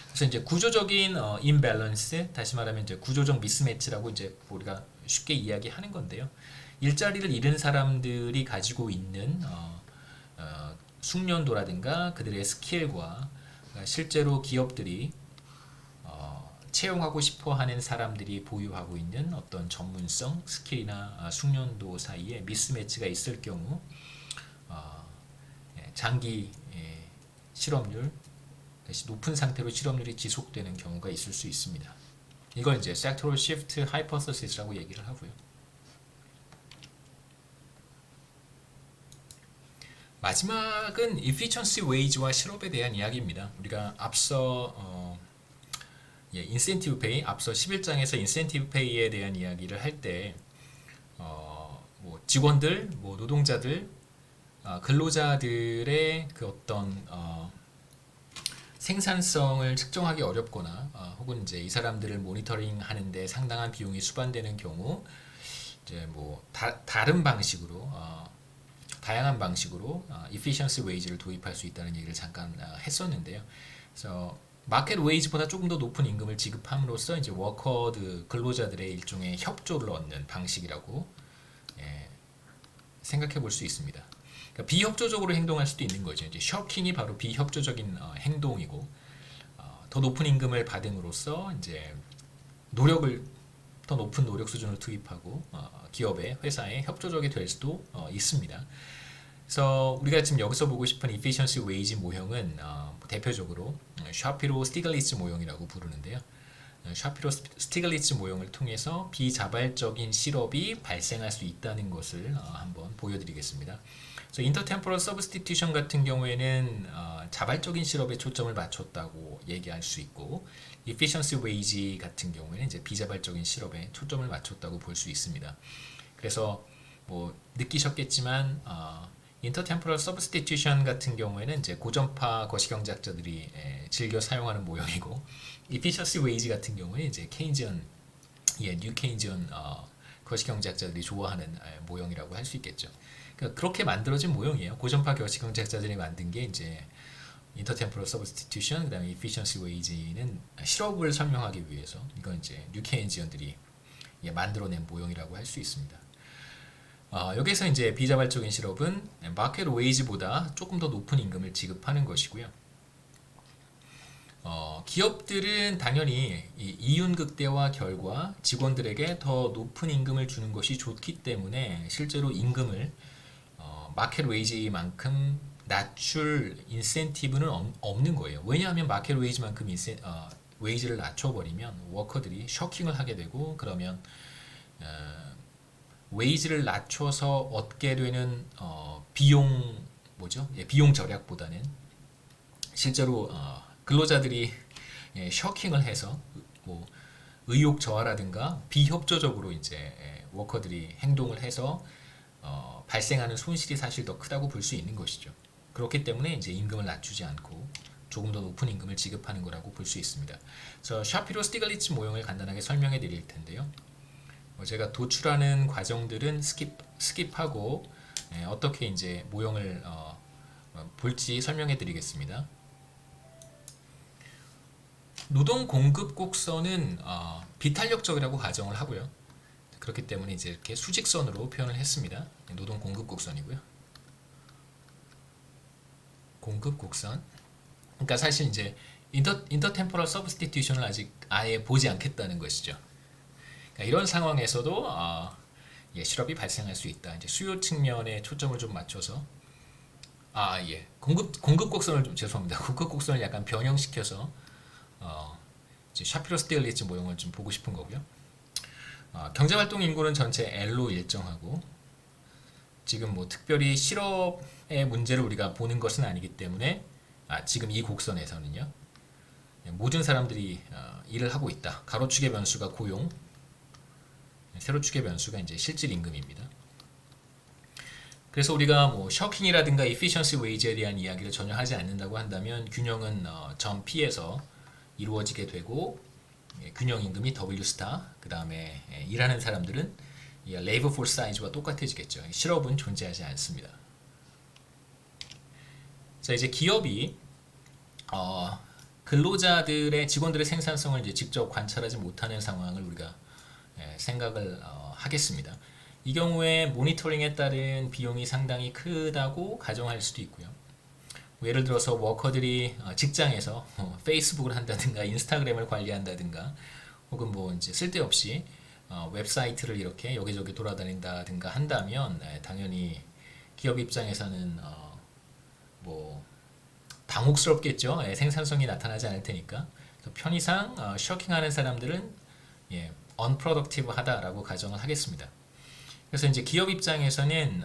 그래서 이제 구조적인 임밸런스, 다시 말하면 이제 구조적 미스매치라고 이제 우리가 쉽게 이야기하는 건데요. 일자리를 잃은 사람들이 가지고 있는 숙련도라든가 그들의 스킬과 실제로 기업들이 채용하고 싶어 하는 사람들이 보유하고 있는 어떤 전문성, 스킬이나 숙련도 사이에 미스매치가 있을 경우 장기 실업률, 높은 상태로 실업률이 지속되는 경우가 있을 수 있습니다. 이걸 이제 Sectoral Shift Hypothesis라고 얘기를 하고요. 마지막은 Efficiency Wage와 실업에 대한 이야기입니다. 우리가 앞서 인센티브 페이, 앞서 11장에서 인센티브 페이에 대한 이야기를 할 때 뭐 직원들, 뭐 노동자들, 근로자들의 그 어떤 생산성을 측정하기 어렵거나 혹은 이제 이 사람들을 모니터링 하는데 상당한 비용이 수반되는 경우 이제 뭐 다른 방식으로 다양한 방식으로 efficiency wage를 도입할 수 있다는 얘기를 잠깐 했었는데요. 그래서 마켓 웨이지보다 조금 더 높은 임금을 지급함으로써 이제 워커드 근로자들의 일종의 협조를 얻는 방식이라고 예, 생각해 볼 수 있습니다. 그러니까 비협조적으로 행동할 수도 있는 거죠. 이제 셔킹이 바로 비협조적인 행동이고 더 높은 임금을 받음으로써 이제 노력을 더 높은 노력 수준을 투입하고 기업의 회사에 협조적이 될 수도 있습니다. 그래서 우리가 지금 여기서 보고 싶은 efficiency wage 모형은 대표적으로 샤피로 스티글리츠 모형이라고 부르는데요. 샤피로 스티글리츠 모형을 통해서 비자발적인 실업이 발생할 수 있다는 것을 한번 보여드리겠습니다. 그래서 인터템포럴 서브스티튜션 같은 경우에는 자발적인 실업에 초점을 맞췄다고 얘기할 수 있고, efficiency wage 같은 경우에는 이제 비자발적인 실업에 초점을 맞췄다고 볼 수 있습니다. 그래서 뭐 느끼셨겠지만 인터템포럴 서브스티튜션 같은 경우에는 이제 고전파 거시경제학자들이 즐겨 사용하는 모형이고, efficiency wage 같은 경우는 이제 케인지언, 뉴 케인지언 거시경제학자들이 좋아하는 모형이라고 할 수 있겠죠. 그러니까 그렇게 만들어진 모형이에요. 고전파 거시경제학자들이 만든 게 이제 인터템포럴 서브스티튜션, 그다음에 efficiency wage는 실업을 설명하기 위해서 이건 이제 뉴 케인지언들이 만들어낸 모형이라고 할 수 있습니다. 여기서 이제 비자발적인 실업은 마켓 웨이지보다 조금 더 높은 임금을 지급하는 것이고요. 기업들은 당연히 이 이윤극대화 결과 직원들에게 더 높은 임금을 주는 것이 좋기 때문에 실제로 임금을 마켓 웨이지만큼 낮출 인센티브는 없는 거예요. 왜냐하면 마켓 웨이지만큼 웨이지를 낮춰버리면 워커들이 셔킹을 하게 되고, 그러면 웨이지를 낮춰서 얻게 되는 비용 비용 절약보다는 실제로 근로자들이 셔킹을 해서 뭐 의욕 저하라든가 비협조적으로 이제 워커들이 행동을 해서 발생하는 손실이 사실 더 크다고 볼 수 있는 것이죠. 그렇기 때문에 이제 임금을 낮추지 않고 조금 더 높은 임금을 지급하는 거라고 볼 수 있습니다. 그래서 샤피로 스티글리츠 모형을 간단하게 설명해 드릴 텐데요. 제가 도출하는 과정들은 스킵하고 어떻게 이제 모형을 볼지 설명해 드리겠습니다. 노동 공급 곡선은 비탄력적이라고 가정을 하고요. 그렇기 때문에 이제 이렇게 수직선으로 표현을 했습니다. 노동 공급 곡선이고요. 공급 곡선. 그러니까 사실 이제 인터템포럴 서브스티튜션을 아직 아예 보지 않겠다는 것이죠. 그러니까 이런 상황에서도 실업이 발생할 수 있다. 이제 수요 측면에 초점을 좀 맞춰서 공급 곡선을 좀 죄송합니다. 공급 곡선을 약간 변형시켜서 이제 샤피로 스티글리츠 모형을 좀 보고 싶은 거고요. 경제활동 인구는 전체 L로 일정하고, 지금 뭐 특별히 실업의 문제를 우리가 보는 것은 아니기 때문에 지금 이 곡선에서는요, 모든 사람들이 일을 하고 있다. 가로축의 변수가 고용, 세로축의 변수가 이제 실질 임금입니다. 그래서 우리가 뭐 셔킹이라든가 efficiency wage에 대한 이야기를 전혀 하지 않는다고 한다면 균형은 점 P에서 이루어지게 되고, 균형 임금이 W 스타, 그 다음에 일하는 사람들은 labor force size와 똑같아지겠죠. 실업은 존재하지 않습니다. 자, 이제 기업이 근로자들의 직원들의 생산성을 이제 직접 관찰하지 못하는 상황을 우리가 생각을 하겠습니다. 이 경우에 모니터링에 따른 비용이 상당히 크다고 가정할 수도 있고요. 예를 들어서 워커들이 직장에서 페이스북을 한다든가 인스타그램을 관리한다든가, 혹은 뭐 이제 쓸데없이 웹사이트를 이렇게 여기저기 돌아다닌다든가 한다면 당연히 기업 입장에서는 뭐 당혹스럽겠죠. 생산성이 나타나지 않을 테니까. 편의상 셔킹하는 사람들은 unproductive 하다라고 가정을 하겠습니다. 그래서 이제 기업 입장에서는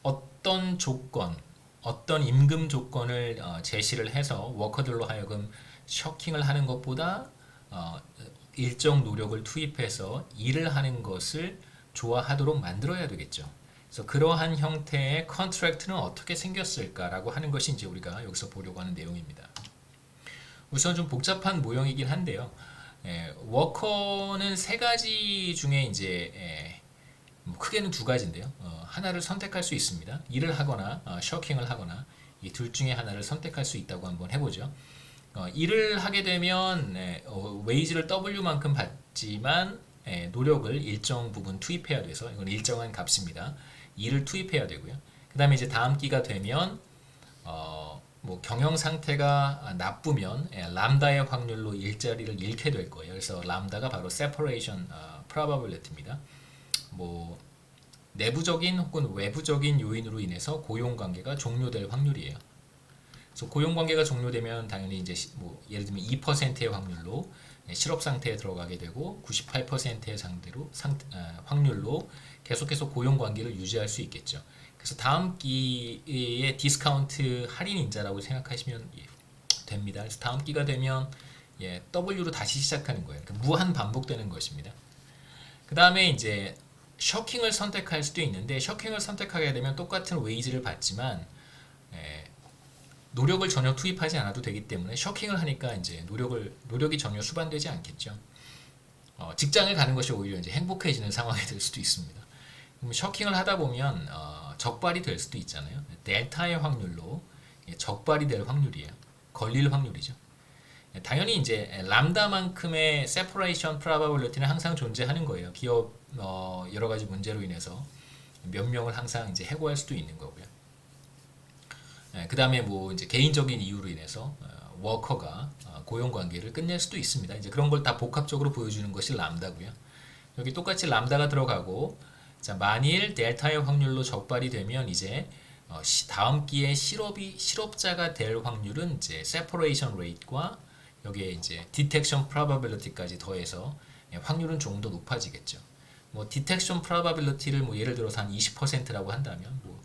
어떤 조건, 어떤 임금 조건을 제시를 해서 워커들로 하여금 셔킹을 하는 것보다 일정 노력을 투입해서 일을 하는 것을 좋아하도록 만들어야 되겠죠. 그래서 그러한 형태의 컨트랙트는 어떻게 생겼을까라고 하는 것이 이제 우리가 여기서 보려고 하는 내용입니다. 우선 좀 복잡한 모형이긴 한데요. 워커는 세 가지 중에 이제 크게는 두 가지인데요. 하나를 선택할 수 있습니다. 일을 하거나 셔킹을 하거나 이 둘 중에 하나를 선택할 수 있다고 한번 해보죠. 일을 하게 되면 웨이지를 W만큼 받지만 노력을 일정 부분 투입해야 돼서 이건 일정한 값입니다. 일을 투입해야 되고요. 그 다음에 이제 다음 기가 되면 뭐 경영 상태가 나쁘면 람다의 확률로 일자리를 잃게 될 거예요. 그래서 람다가 바로 separation probability입니다. 뭐 내부적인 혹은 외부적인 요인으로 인해서 고용 관계가 종료될 확률이에요. 그래서 고용 관계가 종료되면 당연히 이제 뭐 예를 들면 2%의 확률로 실업 상태에 들어가게 되고 98%의 확률로 계속해서 고용 관계를 유지할 수 있겠죠. 그래서 다음 기의 디스카운트 할인 인자라고 생각하시면 됩니다. 그래서 다음 기가 되면 W로 다시 시작하는 거예요. 그러니까 무한 반복되는 것입니다. 그 다음에 이제 셔킹을 선택할 수도 있는데 셔킹을 선택하게 되면 똑같은 웨이지를 받지만 노력을 전혀 투입하지 않아도 되기 때문에 셔킹을 하니까 이제 노력이 전혀 수반되지 않겠죠. 직장을 가는 것이 오히려 이제 행복해지는 상황이 될 수도 있습니다. 그럼 셔킹을 하다 보면 적발이 될 수도 있잖아요. 델타의 확률로 적발이 될 확률이에요. 걸릴 확률이죠. 당연히 이제 람다만큼의 separation probability는 항상 존재하는 거예요. 기업 여러 가지 문제로 인해서 몇 명을 항상 이제 해고할 수도 있는 거고요. 그 다음에 뭐 이제 개인적인 이유로 인해서 워커가 고용 관계를 끝낼 수도 있습니다. 이제 그런 걸 다 복합적으로 보여주는 것이 람다고요. 여기 똑같이 람다가 들어가고 자, 만일 델타의 확률로 적발이 되면 이제 다음 기에 실업자가 될 확률은 이제 separation rate과 여기에 이제 detection probability까지 더해서 확률은 조금 더 높아지겠죠. 뭐 detection probability를 뭐 예를 들어서 한 20%라고 한다면 뭐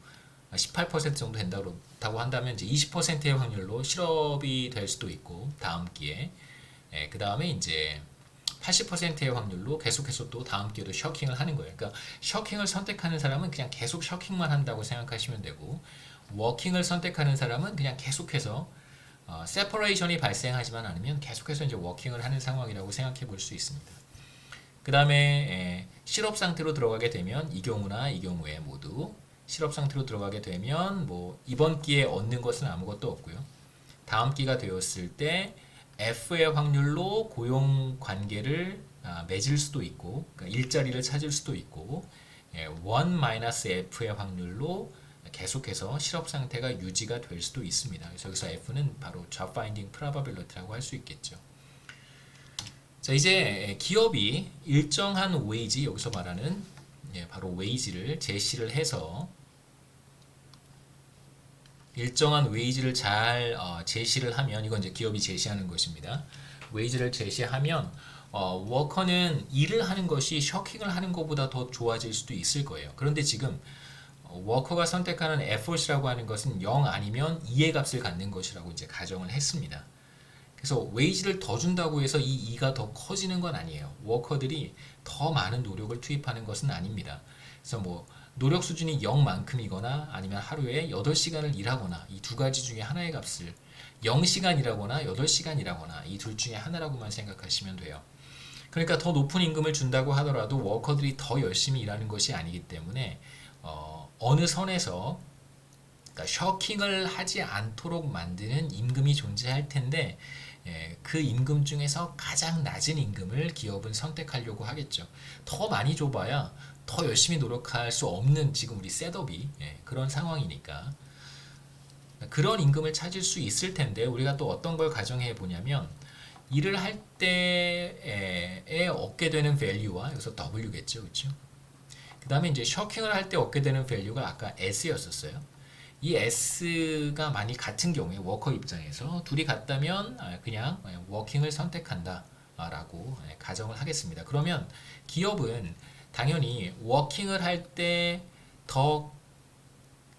18% 정도 된다고 한다면 이제 20%의 확률로 실업이 될 수도 있고 다음 기에 그 다음에 이제 80%의 확률로 계속해서 또 다음 기회도 셔킹을 하는 거예요. 그러니까 셔킹을 선택하는 사람은 그냥 계속 셔킹만 한다고 생각하시면 되고 워킹을 선택하는 사람은 그냥 계속해서 세퍼레이션이 발생하지만 않으면 계속해서 이제 워킹을 하는 상황이라고 생각해 볼 수 있습니다. 그 다음에 실업 상태로 들어가게 되면 이 경우나 이 경우에 모두 실업 상태로 들어가게 되면 뭐 이번 기회에 얻는 것은 아무것도 없고요. 다음 기가 되었을 때 F의 확률로 고용 관계를 맺을 수도 있고 그러니까 일자리를 찾을 수도 있고 1-F의 확률로 계속해서 실업 상태가 유지가 될 수도 있습니다. 그래서 여기서 F는 바로 job finding probability라고 할 수 있겠죠. 자, 이제 기업이 일정한 웨이지, 여기서 말하는 바로 웨이지를 제시를 해서 일정한 웨이지를 잘 제시를 하면 이건 이제 기업이 제시하는 것입니다. 웨이지를 제시하면 워커는 일을 하는 것이 셔킹을 하는 것보다 더 좋아질 수도 있을 거예요. 그런데 지금 워커가 선택하는 effort이라고 하는 것은 0 아니면 2의 값을 갖는 것이라고 이제 가정을 했습니다. 그래서 웨이지를 더 준다고 해서 이 2가 더 커지는 건 아니에요. 워커들이 더 많은 노력을 투입하는 것은 아닙니다. 그래서 뭐 노력 수준이 0만큼이거나 아니면 하루에 8시간을 일하거나 이 두 가지 중에 하나의 값을 0시간 일하거나 8시간 일하거나 이 둘 중에 하나라고만 생각하시면 돼요. 그러니까 더 높은 임금을 준다고 하더라도 워커들이 더 열심히 일하는 것이 아니기 때문에 어느 선에서 그러니까 셔킹을 하지 않도록 만드는 임금이 존재할 텐데 그 임금 중에서 가장 낮은 임금을 기업은 선택하려고 하겠죠. 더 많이 줘봐야 더 열심히 노력할 수 없는 지금 우리 셋업이 그런 상황이니까 그런 임금을 찾을 수 있을 텐데 우리가 또 어떤 걸 가정해 보냐면 일을 할 때에 얻게 되는 value와 여기서 W겠죠, 그렇죠? 그 다음에 이제 셔킹을 할 때 얻게 되는 value가 아까 S였었어요. 이 S가 만약 같은 경우에 워커 입장에서 둘이 같다면 그냥 워킹을 선택한다 라고 가정을 하겠습니다. 그러면 기업은 당연히 워킹을 할 때 더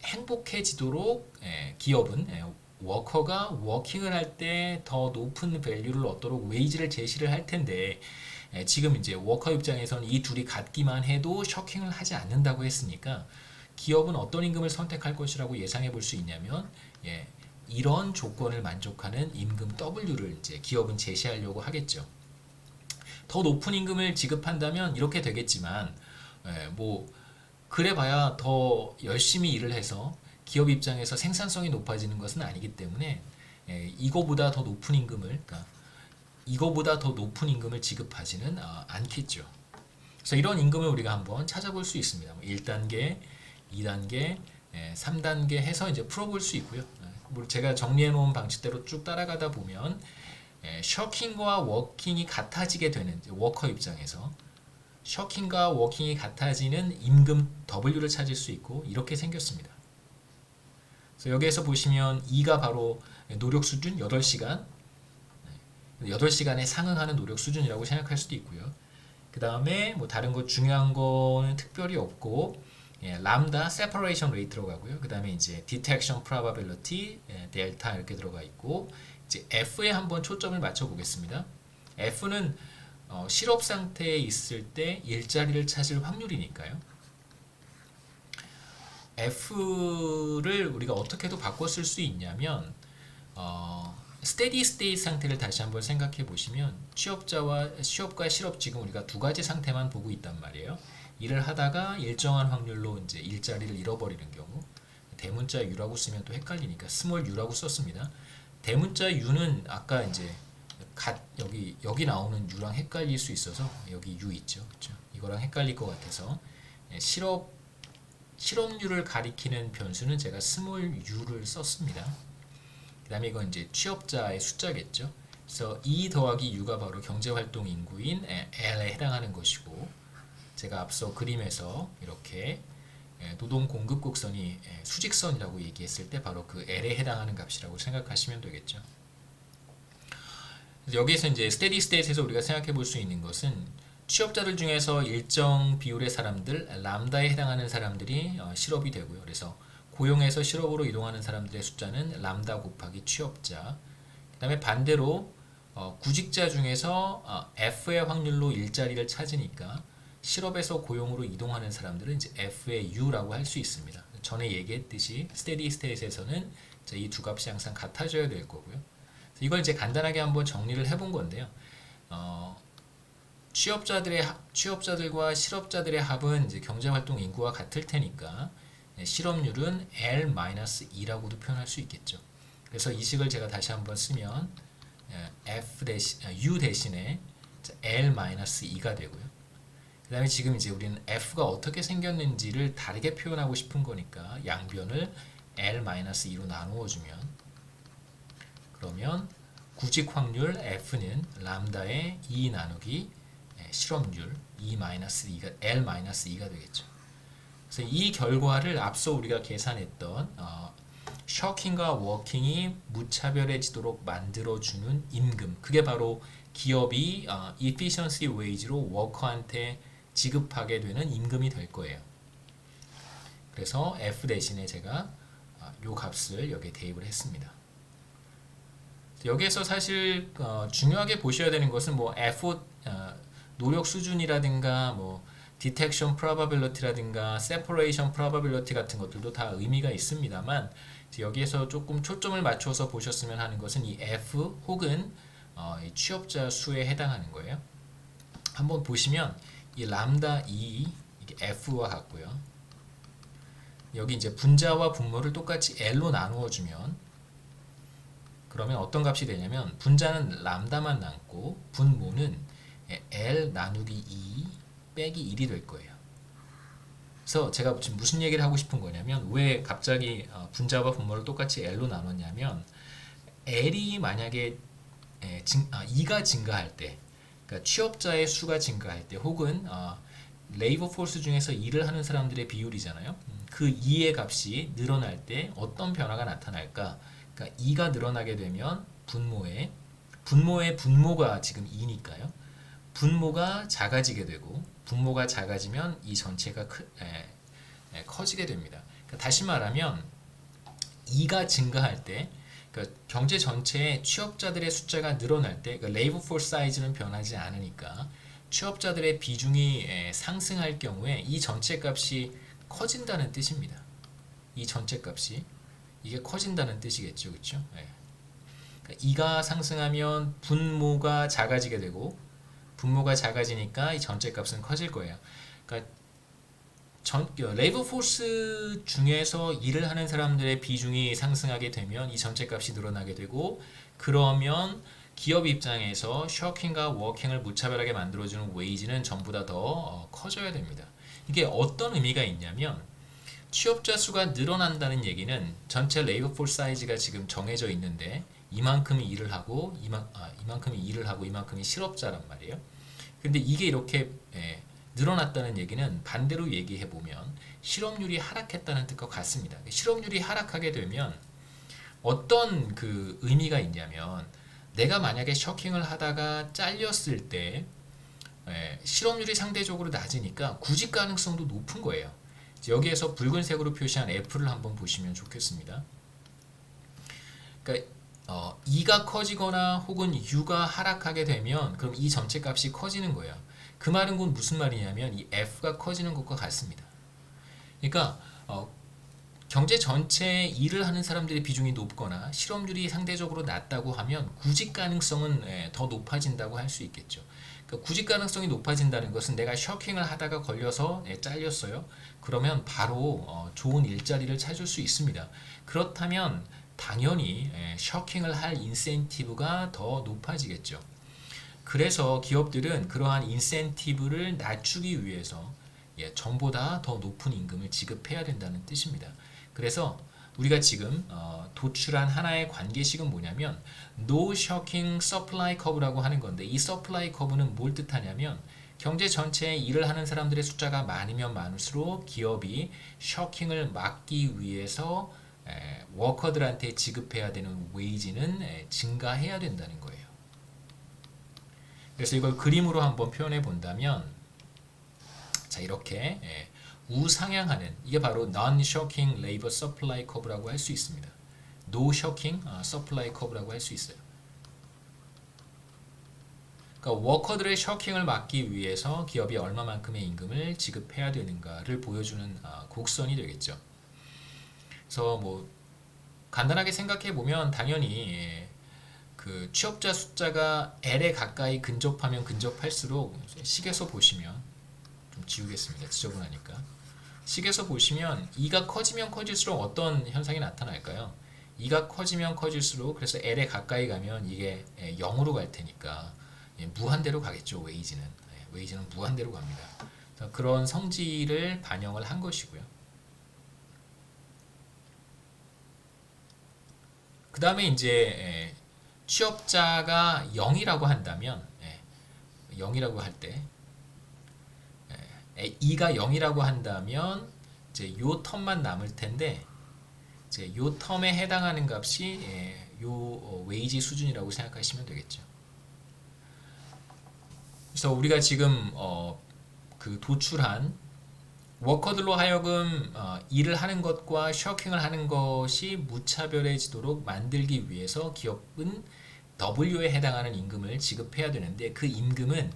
행복해지도록 기업은 워커가 워킹을 할 때 더 높은 밸류를 얻도록 웨이지를 제시를 할 텐데 지금 이제 워커 입장에서는 이 둘이 같기만 해도 셔킹을 하지 않는다고 했으니까 기업은 어떤 임금을 선택할 것이라고 예상해 볼 수 있냐면 이런 조건을 만족하는 임금 W를 이제 기업은 제시하려고 하겠죠. 더 높은 임금을 지급한다면 이렇게 되겠지만 뭐 그래봐야 더 열심히 일을 해서 기업 입장에서 생산성이 높아지는 것은 아니기 때문에 이거보다 더 높은 임금을 그러니까 이거보다 더 높은 임금을 지급하지는 않겠죠. 그래서 이런 임금을 우리가 한번 찾아볼 수 있습니다. 1단계, 2단계, 3단계 해서 이제 풀어볼 수 있고요. 제가 정리해 놓은 방식대로 쭉 따라가다 보면 셔킹과 워킹이 같아지게 되는 워커 입장에서 셔킹과 워킹이 같아지는 임금 W를 찾을 수 있고 이렇게 생겼습니다. 그래서 여기에서 보시면 2가 바로 노력 수준 8시간 8시간에 상응하는 노력 수준이라고 생각할 수도 있고요. 그 다음에 뭐 다른 거 중요한 거는 특별히 없고 람다 separation rate 들어가고요. 그 다음에 이제 detection probability 델타 이렇게 들어가 있고 이제 F에 한번 초점을 맞춰 보겠습니다. F는 실업 상태에 있을 때 일자리를 찾을 확률이니까요. F를 우리가 어떻게도 바꿔 쓸 수 있냐면 스테디 스테이트 상태를 다시 한번 생각해 보시면 취업과 실업 지금 우리가 두 가지 상태만 보고 있단 말이에요. 일을 하다가 일정한 확률로 이제 일자리를 잃어버리는 경우 대문자 U라고 쓰면 또 헷갈리니까 스몰 U라고 썼습니다. 대문자 U는 아까 이제 여기 나오는 U랑 헷갈릴 수 있어서 여기 U 있죠. 그렇죠? 이거랑 헷갈릴 것 같아서 실업률을 가리키는 변수는 제가 스몰 U를 썼습니다. 그 다음에 이건 이제 취업자의 숫자겠죠. 그래서 E 더하기 U가 바로 경제활동 인구인 L에 해당하는 것이고 제가 앞서 그림에서 이렇게 노동 공급 곡선이 수직선이라고 얘기했을 때 바로 그 L에 해당하는 값이라고 생각하시면 되겠죠. 여기에서 이제 스테디 스테이트에서 우리가 생각해 볼 수 있는 것은 취업자들 중에서 일정 비율의 사람들, 람다에 해당하는 사람들이 실업이 되고요. 그래서 고용에서 실업으로 이동하는 사람들의 숫자는 람다 곱하기 취업자. 그 다음에 반대로 구직자 중에서 F의 확률로 일자리를 찾으니까 실업에서 고용으로 이동하는 사람들은 이제 F의 U라고 할 수 있습니다. 전에 얘기했듯이 스테디 스테이트에서는 이 두 값이 항상 같아져야 될 거고요. 이걸 이제 간단하게 한번 정리를 해본 건데요. 취업자들과 실업자들의 합은 이제 경제활동 인구와 같을 테니까 실업률은 L-2라고도 표현할 수 있겠죠. 그래서 이 식을 제가 다시 한번 쓰면 U 대신에 L-2가 되고요. 그 다음에 지금 이제 우리는 F가 어떻게 생겼는지를 다르게 표현하고 싶은 거니까 양변을 L-2로 나누어 주면 그러면 구직 확률 F는 람다의 2 나누기 실업률 E-2가 L-2가 되겠죠. 그래서 이 결과를 앞서 우리가 계산했던 셔킹과 워킹이 무차별해지도록 만들어주는 임금, 그게 바로 기업이 efficiency wage로 워커한테 지급하게 되는 임금이 될 거예요. 그래서 F 대신에 제가 요 값을 여기에 대입을 했습니다. 여기에서 사실 중요하게 보셔야 되는 것은 뭐 F 노력 수준이라든가 뭐 detection probability라든가 separation probability 같은 것들도 다 의미가 있습니다만 여기에서 조금 초점을 맞춰서 보셨으면 하는 것은 이 F 혹은 이 취업자 수에 해당하는 거예요. 한번 보시면 이 람다 2 이게 F와 같고요. 여기 이제 분자와 분모를 똑같이 L로 나누어 주면 그러면 어떤 값이 되냐면 분자는 람다만 남고 분모는 L 나누기 2 빼기 1이 될 거예요. 그래서 제가 지금 무슨 얘기를 하고 싶은 거냐면 왜 갑자기 분자와 분모를 똑같이 L로 나눴냐면 L이 만약에 2가 증가할 때 그러니까 취업자의 수가 증가할 때 혹은 레이버 포스 중에서 일을 하는 사람들의 비율이잖아요. 그 2의 값이 늘어날 때 어떤 변화가 나타날까? 그러니까 2가 늘어나게 되면 분모의 분모가 지금 2니까요. 분모가 작아지게 되고 분모가 작아지면 이 전체가 커지게 됩니다. 그러니까 다시 말하면 2가 증가할 때 그러니까 경제 전체의 취업자들의 숫자가 늘어날 때 그러니까 레이버 포스 사이즈는 변하지 않으니까 취업자들의 비중이 상승할 경우에 이 전체 값이 커진다는 뜻입니다. 이 전체 값이 이게 커진다는 뜻이겠죠, 그렇죠? 그러니까 2가 상승하면 분모가 작아지게 되고 분모가 작아지니까 이 전체 값은 커질 거예요. 그러니까 레이버 포스 중에서 일을 하는 사람들의 비중이 상승하게 되면 이 전체 값이 늘어나게 되고, 그러면 기업 입장에서 셔킹과 워킹을 무차별하게 만들어주는 웨이지는 전부 다 더 커져야 됩니다. 이게 어떤 의미가 있냐면, 취업자 수가 늘어난다는 얘기는 전체 레이버 포스 사이즈가 지금 정해져 있는데 이만큼이 일을 하고 이만큼이 실업자란 말이에요. 근데 이게 이렇게 늘어났다는 얘기는 반대로 얘기해 보면 실업률이 하락했다는 뜻과 같습니다. 실업률이 하락하게 되면 어떤 그 의미가 있냐면, 내가 만약에 셔킹을 하다가 잘렸을 때 실업률이 상대적으로 낮으니까 구직 가능성도 높은 거예요. 여기에서 붉은색으로 표시한 F를 한번 보시면 좋겠습니다. 그러니까 E가 커지거나 혹은 U가 하락하게 되면 그럼 이 전체 값이 커지는 거예요. 그 말은 곧 무슨 말이냐면 이 F가 커지는 것과 같습니다. 그러니까 경제 전체에 일을 하는 사람들의 비중이 높거나 실업률이 상대적으로 낮다고 하면 구직 가능성은 더 높아진다고 할 수 있겠죠. 그러니까 구직 가능성이 높아진다는 것은 내가 셔킹을 하다가 걸려서 잘렸어요. 그러면 바로 좋은 일자리를 찾을 수 있습니다. 그렇다면 당연히 셔킹을 할 인센티브가 더 높아지겠죠. 그래서 기업들은 그러한 인센티브를 낮추기 위해서 전보다 더 높은 임금을 지급해야 된다는 뜻입니다. 그래서 우리가 지금 도출한 하나의 관계식은 뭐냐면 No Shocking Supply Curve라고 하는 건데, 이 Supply Curve는 뭘 뜻하냐면 경제 전체에 일을 하는 사람들의 숫자가 많으면 많을수록 기업이 셔킹을 막기 위해서 워커들한테 지급해야 되는 웨이지는 증가해야 된다는 거예요. 그래서 이걸 그림으로 한번 표현해 본다면, 자, 이렇게 우상향하는, 이게 바로 Non-Shocking Labor Supply Curve라고 할 수 있습니다. No Shocking Supply Curve라고 할 수 있어요. 그러니까 워커들의 셔킹을 막기 위해서 기업이 얼마만큼의 임금을 지급해야 되는가를 보여주는 곡선이 되겠죠. 그래서 뭐 간단하게 생각해 보면 당연히 그 취업자 숫자가 L에 가까이 근접하면 근접할수록, 식에서 보시면 좀 지우겠습니다. 지저분하니까. 식에서 보시면 E가 커지면 커질수록 어떤 현상이 나타날까요? E가 커지면 커질수록, 그래서 L에 가까이 가면 이게 0으로 갈 테니까 무한대로 가겠죠. 웨이지는 무한대로 갑니다. 그런 성질을 반영을 한 것이고요. 그 다음에 이제 취업자가 0이라고 한다면, 0이라고 할 때, E가 0이라고 한다면 이제 요 텀만 남을 텐데, 이제 요 텀에 해당하는 값이 요 웨이지 수준이라고 생각하시면 되겠죠. 그래서 우리가 지금 그 도출한 워커들로 하여금 일을 하는 것과 셔킹을 하는 것이 무차별해지도록 만들기 위해서 기업은 W에 해당하는 임금을 지급해야 되는데, 그 임금은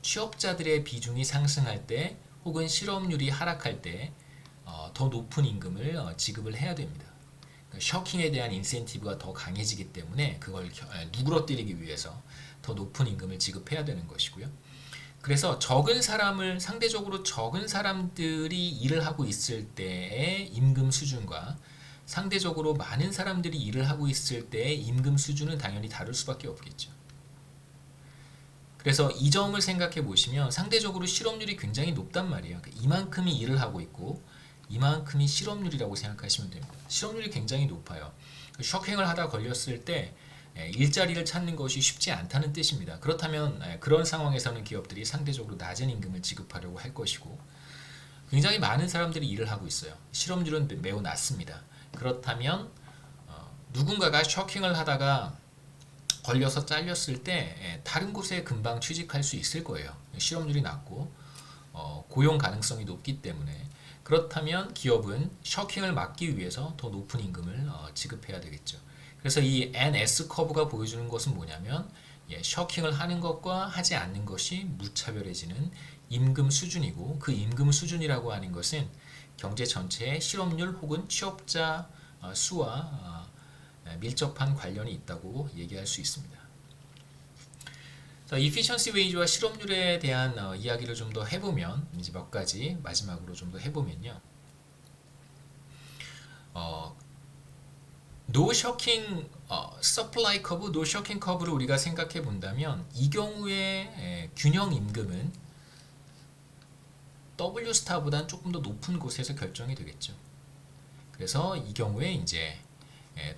취업자들의 비중이 상승할 때 혹은 실업률이 하락할 때 더 높은 임금을 지급을 해야 됩니다. 그러니까 셔킹에 대한 인센티브가 더 강해지기 때문에 그걸 누그러뜨리기 위해서 더 높은 임금을 지급해야 되는 것이고요. 그래서 상대적으로 적은 사람들이 일을 하고 있을 때의 임금 수준과 상대적으로 많은 사람들이 일을 하고 있을 때의 임금 수준은 당연히 다를 수밖에 없겠죠. 그래서 이 점을 생각해 보시면 상대적으로 실업률이 굉장히 높단 말이에요. 그러니까 이만큼이 일을 하고 있고 이만큼이 실업률이라고 생각하시면 됩니다. 실업률이 굉장히 높아요. 셔킹을 하다 걸렸을 때 일자리를 찾는 것이 쉽지 않다는 뜻입니다. 그렇다면 그런 상황에서는 기업들이 상대적으로 낮은 임금을 지급하려고 할 것이고, 굉장히 많은 사람들이 일을 하고 있어요. 실업률은 매우 낮습니다. 그렇다면 누군가가 셔킹을 하다가 걸려서 잘렸을 때 다른 곳에 금방 취직할 수 있을 거예요. 실업률이 낮고 고용 가능성이 높기 때문에. 그렇다면 기업은 셔킹을 막기 위해서 더 높은 임금을 지급해야 되겠죠. 그래서 이 NS 커브가 보여주는 것은 뭐냐면, 셔킹을 하는 것과 하지 않는 것이 무차별해지는 임금 수준이고, 그 임금 수준이라고 하는 것은 경제 전체의 실업률 혹은 취업자 수와 밀접한 관련이 있다고 얘기할 수 있습니다. 자, efficiency wage와 실업률에 대한 이야기를 좀 더 해보면 이제 몇 가지 마지막으로 좀 더 해보면요. 어, 노 셔킹 서플라이 커브, 노 셔킹 커브를 우리가 생각해 본다면 이 경우에 균형 임금은 W 스타보다는 조금 더 높은 곳에서 결정이 되겠죠. 그래서 이 경우에 이제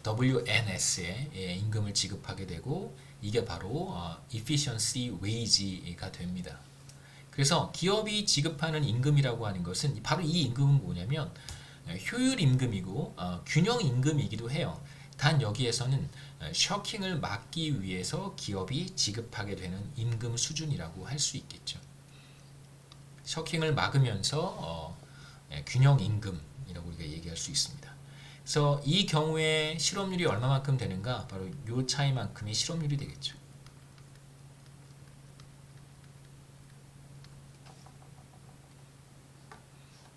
WNS에 임금을 지급하게 되고 이게 바로 efficiency wage가 됩니다. 그래서 기업이 지급하는 임금이라고 하는 것은 바로 이 임금은 뭐냐면 효율 임금이고 균형 임금이기도 해요. 단 여기에서는 셔킹을 막기 위해서 기업이 지급하게 되는 임금 수준이라고 할 수 있겠죠. 셔킹을 막으면서 균형 임금이라고 우리가 얘기할 수 있습니다. 그래서 이 경우에 실업률이 얼마만큼 되는가? 바로 이 차이만큼이 실업률이 되겠죠.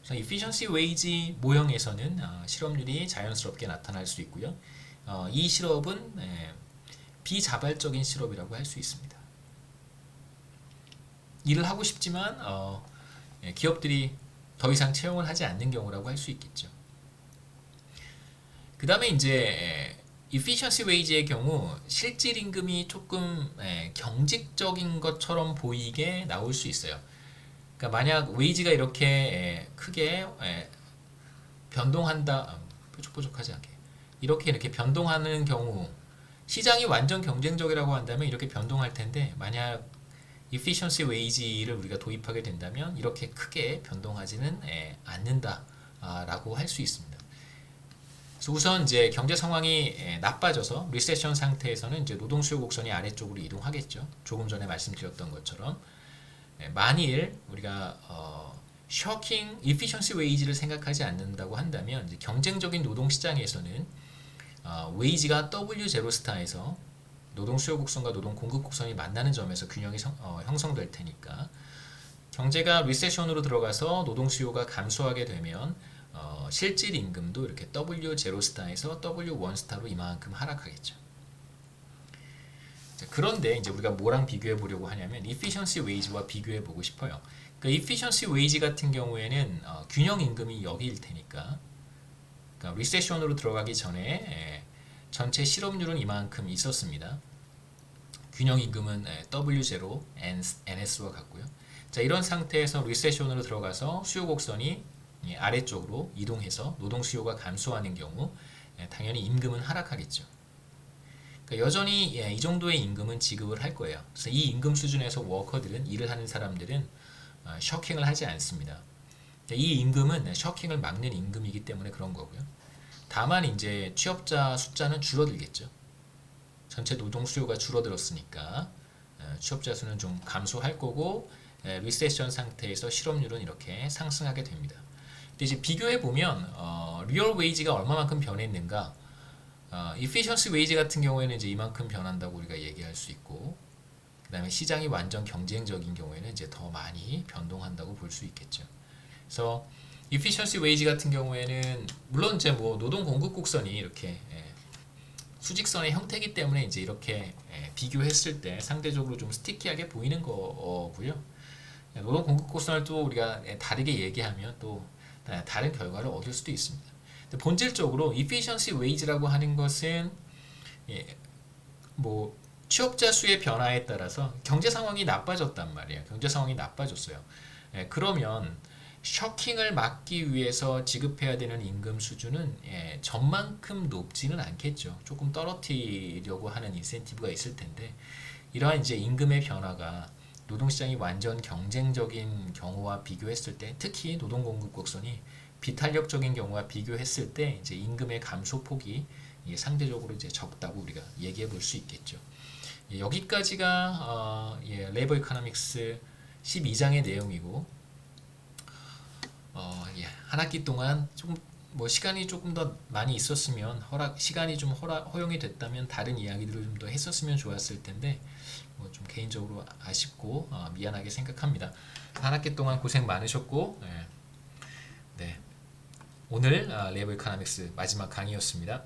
그래서 efficiency wage 모형에서는 실업률이 자연스럽게 나타날 수 있고요. 이 실업은 비자발적인 실업이라고 할 수 있습니다. 일을 하고 싶지만 기업들이 더 이상 채용을 하지 않는 경우라고 할 수 있겠죠. 그 다음에 이제 efficiency wage의 경우 실질 임금이 조금 경직적인 것처럼 보이게 나올 수 있어요. 그러니까 만약 웨이지가 이렇게 크게 변동한다, 뾰족뾰족하지 않게 이렇게 변동하는 경우 시장이 완전 경쟁적이라고 한다면 이렇게 변동할 텐데 만약 efficiency wage를 우리가 도입하게 된다면 이렇게 크게 변동하지는 않는다라고 할 수 있습니다. 그래서 우선 이제 경제 상황이 나빠져서 리세션 상태에서는 이제 노동 수요 곡선이 아래쪽으로 이동하겠죠. 조금 전에 말씀드렸던 것처럼 만일 우리가 셔킹 efficiency wage를 생각하지 않는다고 한다면 이제 경쟁적인 노동 시장에서는 웨이지가 W0 스타에서 노동 수요 곡선과 노동 공급 곡선이 만나는 점에서 균형이 형성될 테니까 경제가 리세션으로 들어가서 노동 수요가 감소하게 되면 실질 임금도 이렇게 W0 스타에서 W1 스타로 이만큼 하락하겠죠. 자, 그런데 이제 우리가 뭐랑 비교해 보려고 하냐면 efficiency wage와 비교해 보고 싶어요. 그러니까 efficiency wage 같은 경우에는 균형 임금이 여기일 테니까 그러니까 리세션으로 들어가기 전에 전체 실업률은 이만큼 있었습니다. 균형 임금은 W0 NS와 같고요. 자, 이런 상태에서 리세션으로 들어가서 수요 곡선이 아래쪽으로 이동해서 노동 수요가 감소하는 경우 당연히 임금은 하락하겠죠. 그러니까 여전히 이 정도의 임금은 지급을 할 거예요. 그래서 이 임금 수준에서 워커들은 일을 하는 사람들은 셔킹을 하지 않습니다. 이 임금은 셔킹을 막는 임금이기 때문에 그런 거고요. 다만 이제 취업자 숫자는 줄어들겠죠. 전체 노동 수요가 줄어들었으니까 취업자 수는 좀 감소할 거고 리세션 상태에서 실업률은 이렇게 상승하게 됩니다. 근데 이제 비교해 보면 리얼 웨이지가 얼마만큼 변했는가? efficiency wage 같은 경우에는 이제 이만큼 변한다고 우리가 얘기할 수 있고, 그다음에 시장이 완전 경쟁적인 경우에는 이제 더 많이 변동한다고 볼 수 있겠죠. 그래서 efficiency wage 같은 경우에는 물론 이제 뭐 노동 공급 곡선이 이렇게 수직선의 형태이기 때문에 이제 이렇게 비교했을 때 상대적으로 좀 스티키하게 보이는 거고요. 노동 공급 곡선을 또 우리가 다르게 얘기하면 또 다른 결과를 얻을 수도 있습니다. 근데 본질적으로 efficiency wage라고 하는 것은 뭐 취업자 수의 변화에 따라서 경제 상황이 나빠졌단 말이에요. 경제 상황이 나빠졌어요. 그러면 셔킹을 막기 위해서 지급해야 되는 임금 수준은 전만큼 높지는 않겠죠. 조금 떨어뜨리려고 하는 인센티브가 있을 텐데 이러한 이제 임금의 변화가 노동시장이 완전 경쟁적인 경우와 비교했을 때 특히 노동 공급 곡선이 비탄력적인 경우와 비교했을 때 이제 임금의 감소 폭이 상대적으로 이제 적다고 우리가 얘기해 볼 수 있겠죠. 여기까지가 레이버 이코노믹스 12장의 내용이고 한 학기 동안 조금 뭐 시간이 조금 더 많이 있었으면 시간이 좀 허용이 됐다면 다른 이야기들을 좀 더 했었으면 좋았을 텐데 뭐 좀 개인적으로 아쉽고 미안하게 생각합니다. 한 학기 동안 고생 많으셨고 네. 오늘 레이버 이코노믹스 마지막 강의였습니다.